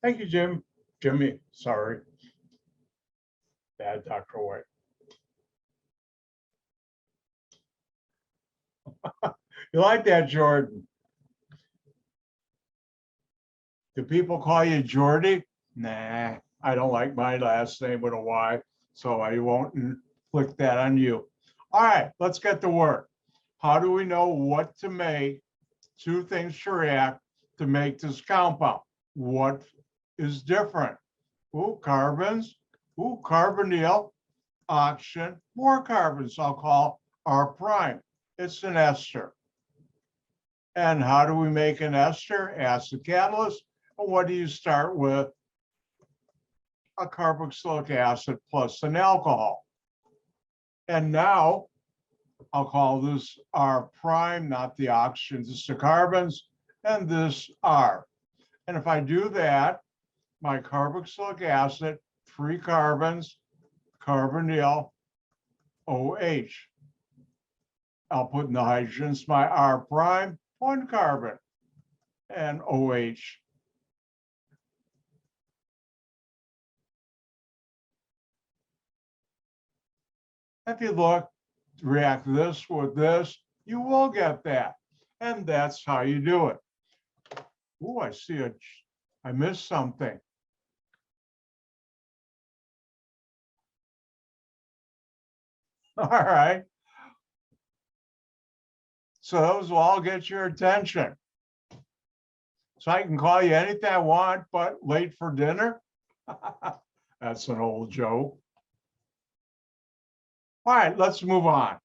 S1: Thank you, Jim. Jimmy, sorry. Bad Dr. White. You like that, Jordan? Do people call you Jordy? Nah, I don't like my last name with a Y, so I won't inflict that on you. All right, let's get to work. How do we know what to make? Two things to react to make this compound. What is different? Ooh, carbons. Ooh, carbonyl, oxygen, more carbons. I'll call R prime. It's an ester. And how do we make an ester? Acid catalyst. And what do you start with? A carboxylic acid plus an alcohol. And now I'll call this R prime, not the oxygen, this is the carbons, and this R. And if I do that, my carboxylic acid, 3 carbons, carbonyl, OH. I'll put in the hydrogens, my R prime, 1 carbon, and OH. If you look, react this with this, you will get that. And that's how you do it. Oh, I see it. I missed something. All right. So those will all get your attention. So I can call you anything I want, but late for dinner? That's an old joke. All right, let's move on.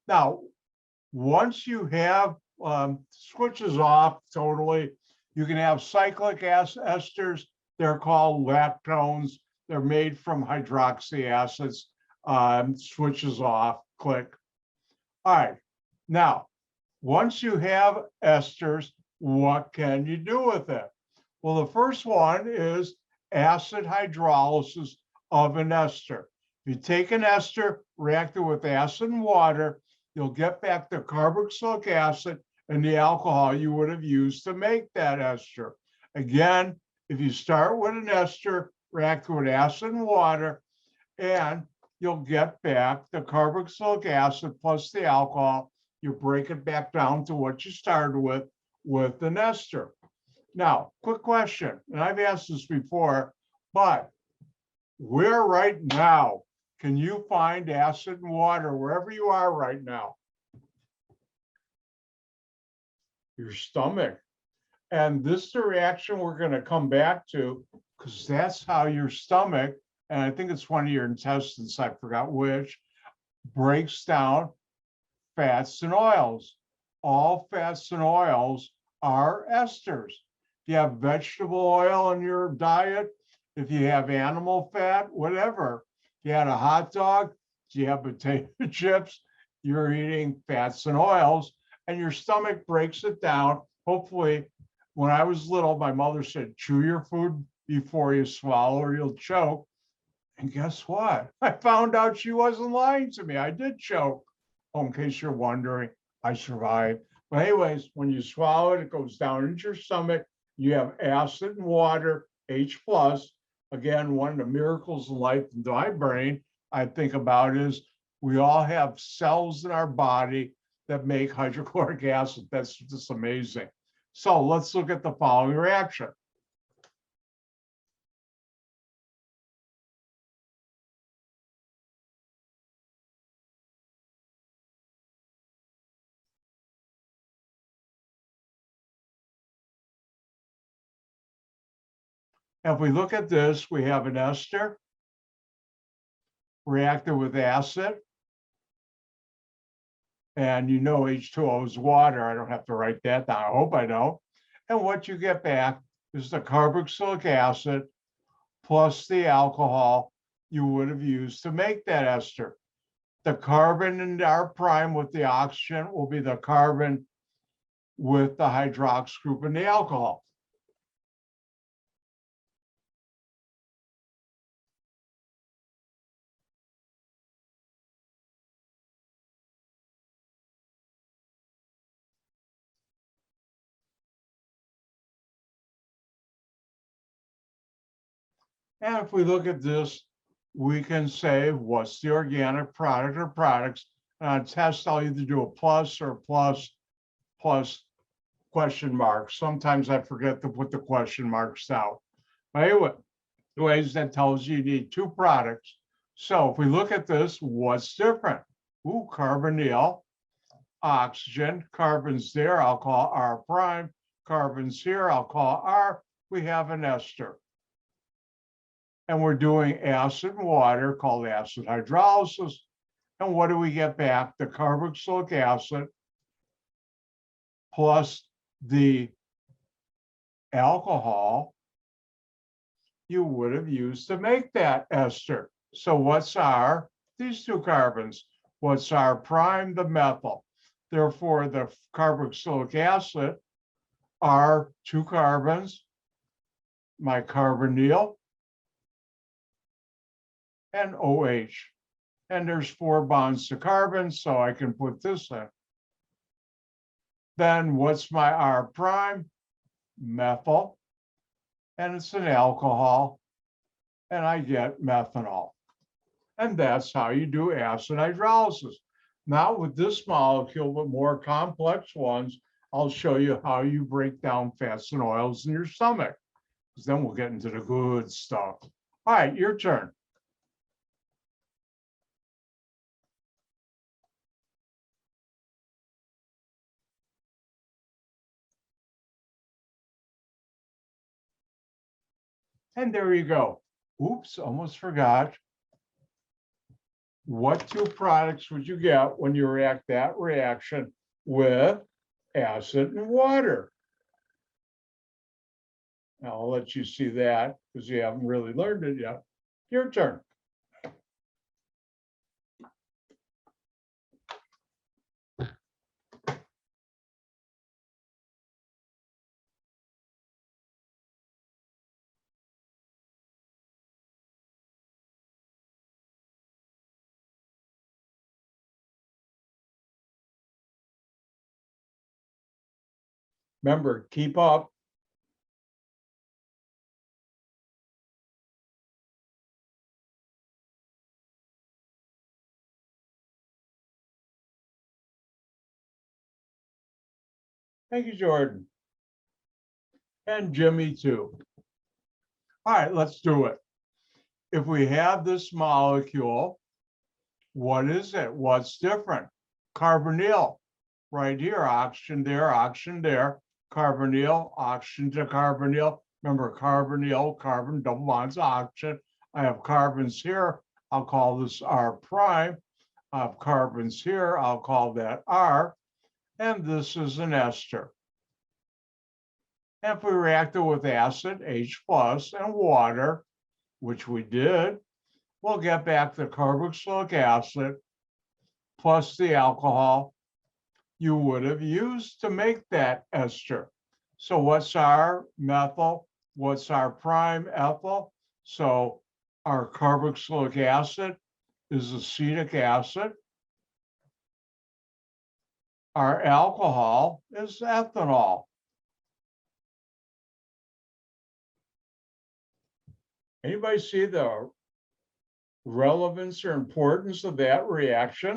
S1: Now, once you have switches off totally, you can have cyclic esters. They're called lactones. They're made from hydroxy acids. Switches off, click. All right, now, once you have esters, what can you do with it? Well, the first one is acid hydrolysis of an ester. If you take an ester, react it with acid and water, you'll get back the carboxylic acid and the alcohol you would have used to make that ester. Again, if you start with an ester, react with acid and water, and you'll get back the carboxylic acid plus the alcohol. You break it back down to what you started with an ester. Now, quick question, and I've asked this before, but where right now can you find acid and water wherever you are right now? Your stomach. And this is the reaction we're going to come back to, because that's how your stomach, and I think it's one of your intestines, I forgot which, breaks down fats and oils. All fats and oils are esters. If you have vegetable oil in your diet, if you have animal fat, whatever, if you had a hot dog, if you have potato chips, you're eating fats and oils, and your stomach breaks it down. Hopefully, when I was little, my mother said, chew your food before you swallow or you'll choke. And guess what? I found out she wasn't lying to me. I did choke. Oh, in case you're wondering, I survived. But anyways, when you swallow it, it goes down into your stomach. You have acid and water, H+. Again, one of the miracles of life in my brain I think about is we all have cells in our body that make hydrochloric acid. That's just amazing. So let's look at the following reaction. If we look at this, we have an ester reacted with acid. And you know H2O is water. I don't have to write that down. I hope I don't. And what you get back is the carboxylic acid plus the alcohol you would have used to make that ester. The carbon in R prime with the oxygen will be the carbon with the hydrox group and the alcohol. And if we look at this, we can say, what's the organic product or products? And on test, I'll either do a plus or plus question marks. Sometimes I forget to put the question marks out. But anyways, that tells you need 2 products. So if we look at this, what's different? Ooh, carbonyl, oxygen, carbons there, I'll call R prime, carbons here, I'll call R, we have an ester. And we're doing acid and water called acid hydrolysis. And what do we get back? The carboxylic acid plus the alcohol you would have used to make that ester. So what's R? These two carbons. What's R prime? The methyl. Therefore, the carboxylic acid are two carbons, my carbonyl, and OH. And there's 4 bonds to carbon, so I can put this in. Then what's my R prime? Methyl, and it's an alcohol, and I get methanol. And that's how you do acid hydrolysis. Now with this molecule, but more complex ones, I'll show you how you break down fats and oils in your stomach, because then we'll get into the good stuff. All right, your turn. And there you go. Oops, almost forgot. What 2 products would you get when you react that reaction with acid and water? Now I'll let you see that because you haven't really learned it yet. Your turn. Remember, keep up. Thank you, Jordan. And Jimmy, too. All right, let's do it. If we have this molecule, what is it? What's different? Carbonyl, right here, oxygen there, carbonyl, oxygen to carbonyl. Remember, carbonyl, carbon, double bonds, oxygen. I have carbons here. I'll call this R prime. I have carbons here. I'll call that R. And this is an ester. And if we react it with acid, H plus, and water, which we did, we'll get back the carboxylic acid plus the alcohol you would have used to make that ester. So what's our methyl? What's our prime ethyl? So our carboxylic acid is acetic acid. Our alcohol is ethanol. Anybody see the relevance or importance of that reaction?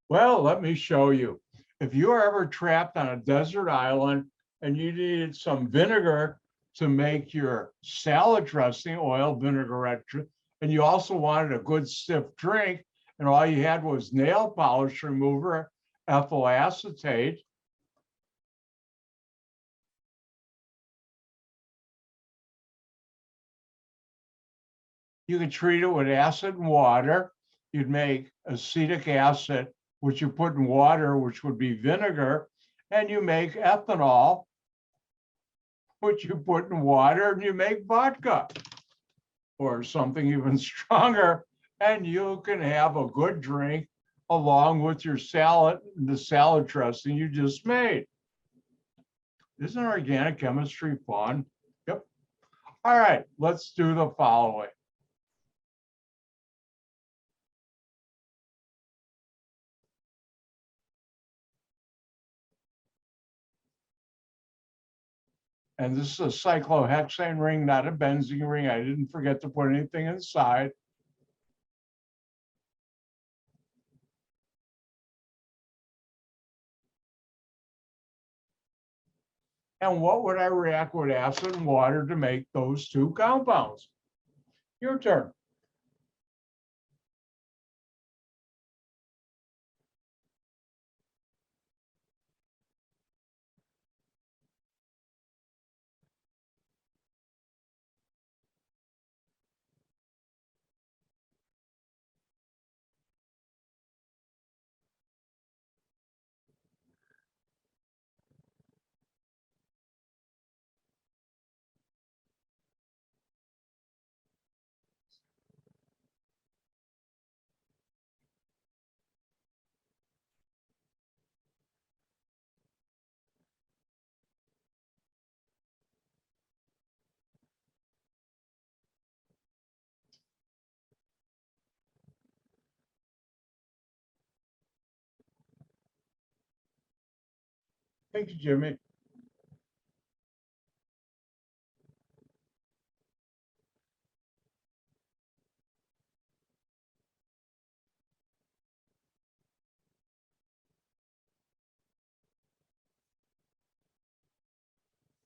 S1: Well, let me show you. If you are ever trapped on a desert island and you needed some vinegar to make your salad dressing, oil vinaigrette, and you also wanted a good stiff drink, and all you had was nail polish remover, ethyl acetate, you could treat it with acid and water. You'd make acetic acid, which you put in water, which would be vinegar, and you make ethanol, which you put in water, and you make vodka or something even stronger, and you can have a good drink along with your salad, the salad dressing you just made. Isn't organic chemistry fun? Yep. All right, let's do the following. And this is a cyclohexane ring, not a benzene ring. I didn't forget to put anything inside. And what would I react with acid and water to make those two compounds? Your turn. Thank you, Jimmy.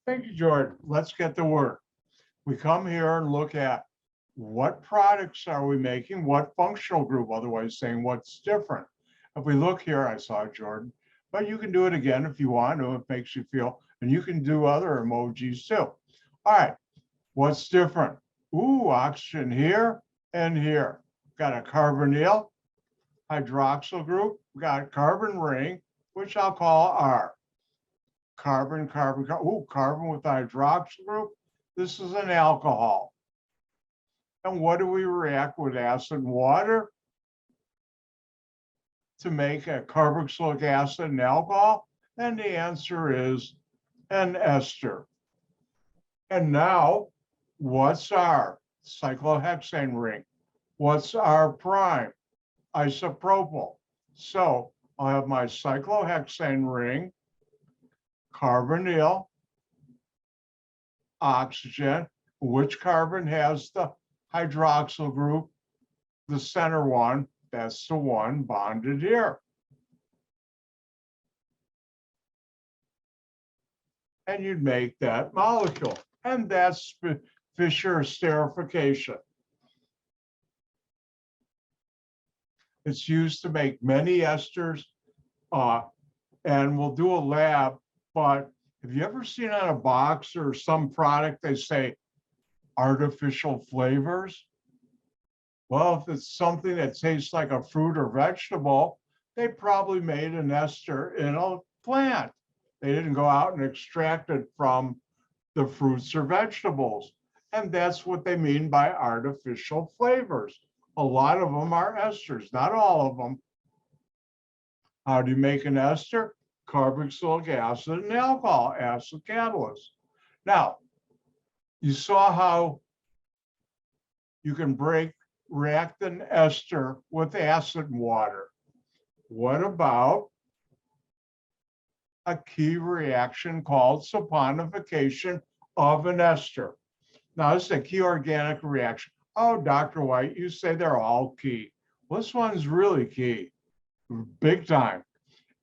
S1: Thank you, Jordan. Let's get to work. We come here and look at what products are we making, what functional group, otherwise saying what's different. If we look here, I saw Jordan, but you can do it again if you want to, it makes you feel, and you can do other emojis too. All right, what's different? Ooh, oxygen here and here. Got a carbonyl hydroxyl group, we got a carbon ring, which I'll call R. Carbon, carbon, ooh, carbon with the hydroxyl group. This is an alcohol. And what do we react with acid and water to make a carboxylic acid and alcohol? And the answer is an ester. And now, what's our cyclohexane ring? What's our prime? Isopropyl. So I'll have my cyclohexane ring, carbonyl, oxygen. Which carbon has the hydroxyl group? The center one, that's the one bonded here. And you'd make that molecule. And that's Fischer esterification. It's used to make many esters, and we'll do a lab, but have you ever seen on a box or some product, they say artificial flavors? Well, if it's something that tastes like a fruit or vegetable, they probably made an ester in a plant. They didn't go out and extract it from the fruits or vegetables. And that's what they mean by artificial flavors. A lot of them are esters, not all of them. How do you make an ester? Carboxylic acid and alcohol, acid catalyst. Now, you saw how you can react an ester with acid and water. What about a key reaction called saponification of an ester? Now, this is a key organic reaction. Oh, Dr. White, you say they're all key. Well, this one's really key, big time.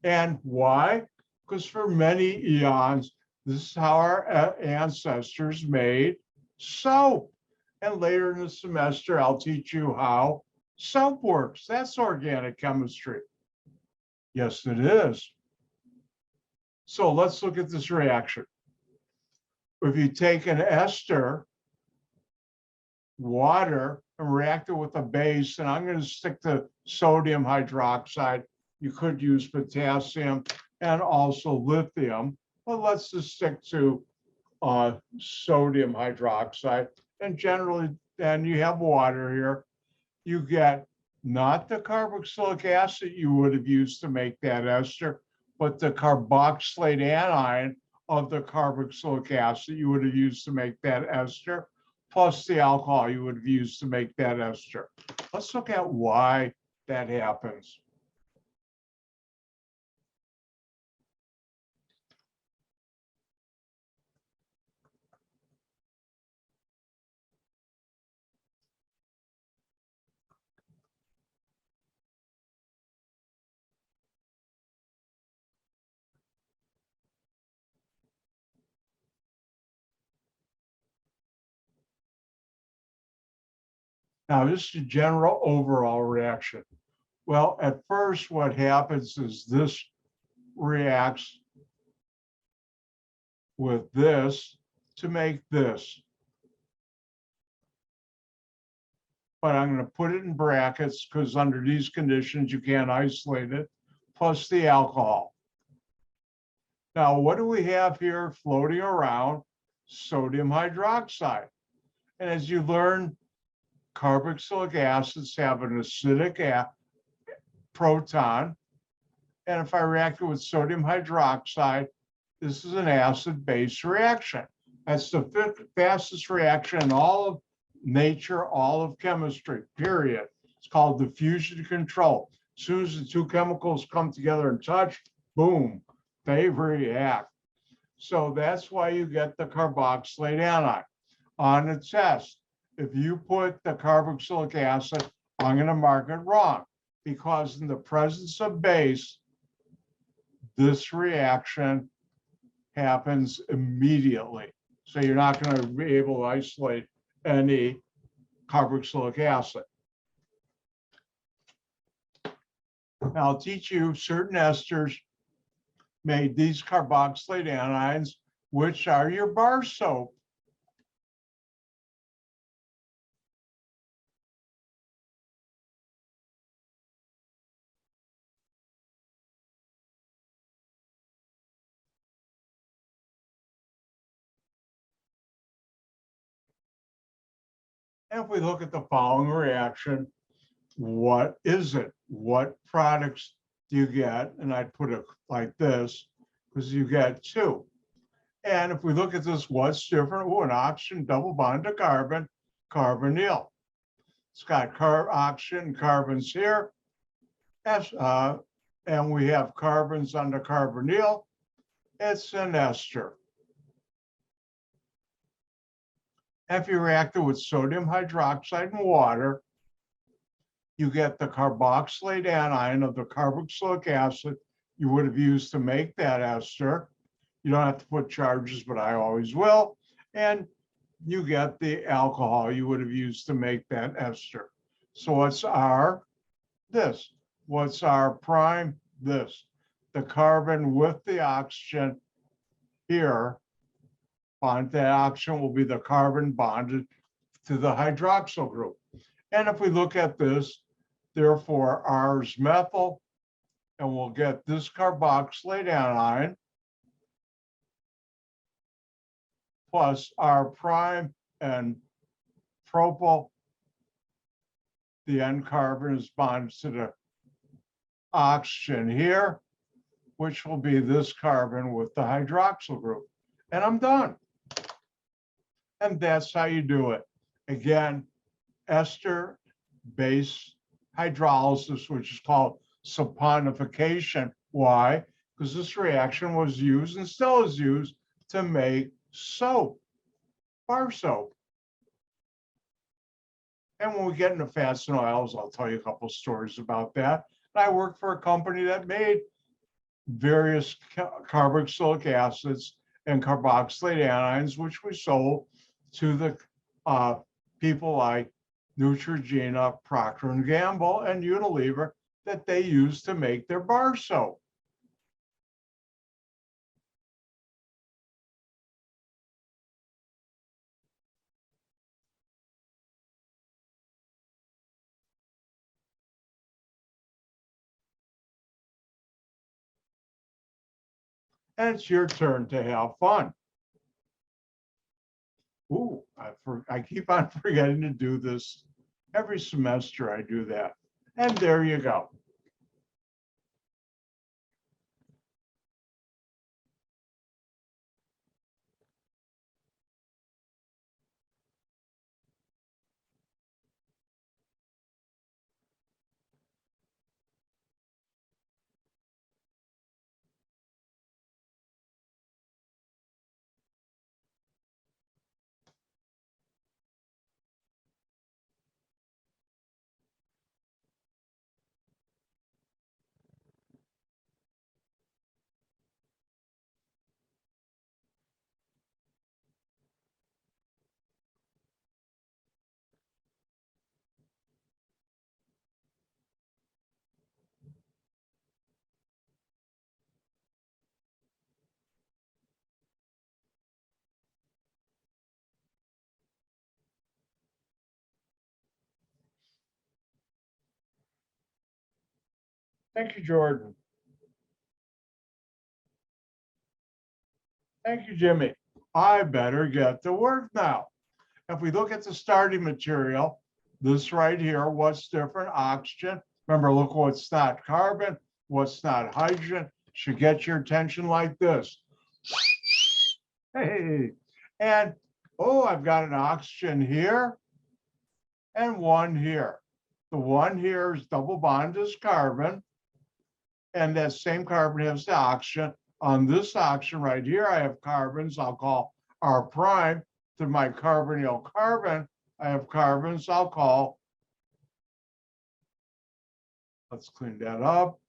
S1: And why? Because for many eons, this is how our ancestors made soap. And later in the semester, I'll teach you how soap works. That's organic chemistry. Yes, it is. So let's look at this reaction. If you take an ester, water, and react it with a base, and I'm going to stick to sodium hydroxide. You could use potassium and also lithium, but let's just stick to sodium hydroxide. And generally, then you have water here. You get not the carboxylic acid you would have used to make that ester, but the carboxylate anion of the carboxylic acid you would have used to make that ester, plus the alcohol you would have used to make that ester. Let's look at why that happens. Now, this is a general overall reaction. Well, at first, what happens is this reacts with this to make this. But I'm going to put it in brackets because under these conditions, you can't isolate it, plus the alcohol. Now, what do we have here floating around? Sodium hydroxide. And as you learn, carboxylic acids have an acidic proton. And if I react it with sodium hydroxide, this is an acid-base reaction. That's the fastest reaction in all of nature, all of chemistry, period. It's called diffusion control. As soon as the two chemicals come together and touch, boom, they react. So that's why you get the carboxylate anion. On the test, if you put the carboxylic acid, I'm going to mark it wrong because in the presence of base, this reaction happens immediately. So you're not going to be able to isolate any carboxylic acid. Now I'll teach you certain esters made these carboxylate anions, which are your bar soap. And if we look at the following reaction, what is it? What products do you get? And I'd put it like this, because you get two. And if we look at this, what's different? Oh, an oxygen double bond to carbon, carbonyl. It's got oxygen carbons here, and we have carbons under carbonyl. It's an ester. If you react it with sodium hydroxide and water, you get the carboxylate anion of the carboxylic acid you would have used to make that ester. You don't have to put charges, but I always will. And you get the alcohol you would have used to make that ester. So what's our this? What's our prime? This. The carbon with the oxygen here, bond that oxygen will be the carbon bonded to the hydroxyl group. And if we look at this, therefore R's methyl, and we'll get this carboxylate anion plus R prime and propyl. The N carbon is bonded to the oxygen here, which will be this carbon with the hydroxyl group. And I'm done. And that's how you do it. Again, ester base hydrolysis, which is called saponification. Why? Because this reaction was used and still is used to make soap, bar soap. And when we get into fats and oils, I'll tell you a couple of stories about that. I worked for a company that made various carboxylic acids and carboxylate anions, which we sold to the people like Neutrogena, Procter & Gamble, and Unilever that they use to make their bar soap. And it's your turn to have fun. Ooh, I keep on forgetting to do this. Every semester I do that. And there you go. Thank you, Jordan. Thank you, Jimmy. I better get to work now. If we look at the starting material, this right here, what's different? Oxygen. Remember, look what's not carbon, what's not hydrogen. Should get your attention like this. Hey, and oh, I've got an oxygen here and one here. The one here is double bond is carbon, and that same carbon has the oxygen. On this oxygen right here, I have carbons I'll call R prime. To my carbonyl carbon, I have carbons I'll call, let's clean that up.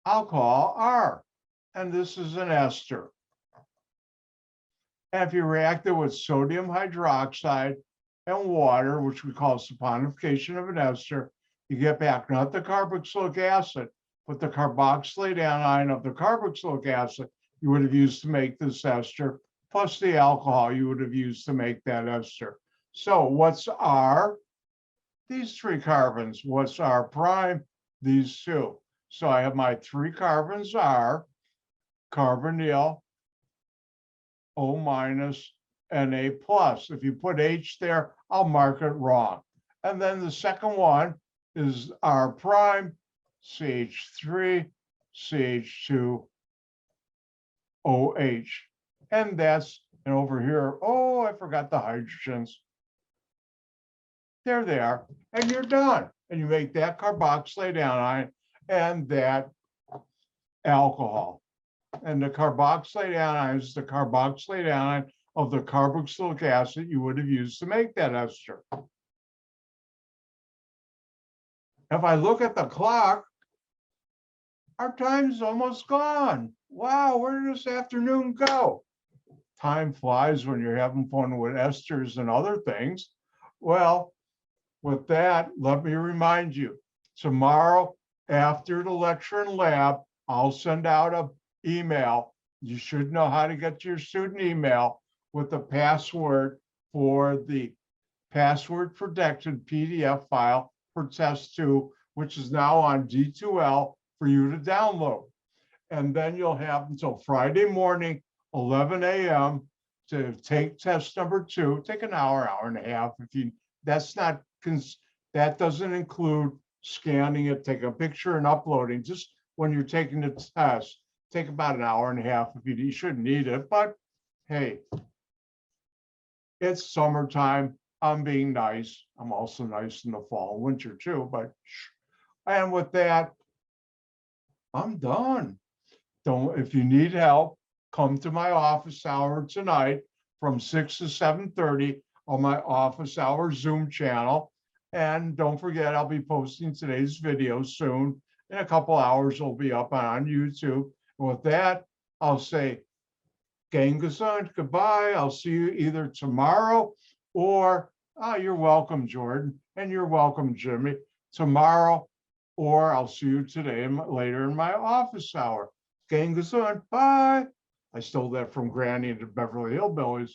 S1: I'll call R, and this is an ester. And if you react it with sodium hydroxide and water, which we call saponification of an ester, you get back not the carboxylic acid, but the carboxylate anion of the carboxylic acid you would have used to make this ester, plus the alcohol you would have used to make that ester. So what's R? These three carbons. What's R prime? These two. So I have my three carbons R, carbonyl, O minus, Na plus. If you put H there, I'll mark it wrong. And then the second one is R prime, CH3, CH2, OH. And that's, and over here, oh, I forgot the hydrogens. There they are, and you're done. And you make that carboxylate anion and that alcohol. And the carboxylate anion is the carboxylate anion of the carboxylic acid you would have used to make that ester. If I look at the clock, our time's almost gone. Wow, where did this afternoon go? Time flies when you're having fun with esters and other things. Well, with that, let me remind you, tomorrow after the lecture and lab, I'll send out an email. You should know how to get to your student email with the password for the password protected PDF file for test 2, which is now on D2L for you to download. And then you'll have until Friday morning, 11 a.m. to take test number 2. Take an hour, hour and a half. If you, that's not, that doesn't include scanning it, take a picture and uploading. Just when you're taking the test, take about an hour and a half. If you shouldn't need it, but hey, it's summertime. I'm being nice. I'm also nice in the fall and winter too, but and with that, I'm done. Don't, if you need help, come to my office hour tonight from 6 to 7:30 on my office hour Zoom channel. And don't forget, I'll be posting today's video soon. In a couple hours, it'll be up on YouTube. And with that, I'll say, Gang gesund, goodbye. I'll see you either tomorrow or, you're welcome, Jordan, and you're welcome, Jimmy, tomorrow, or I'll see you today later in my office hour. Gang gesund, bye. I stole that from Granny and the Beverly Hillbillies.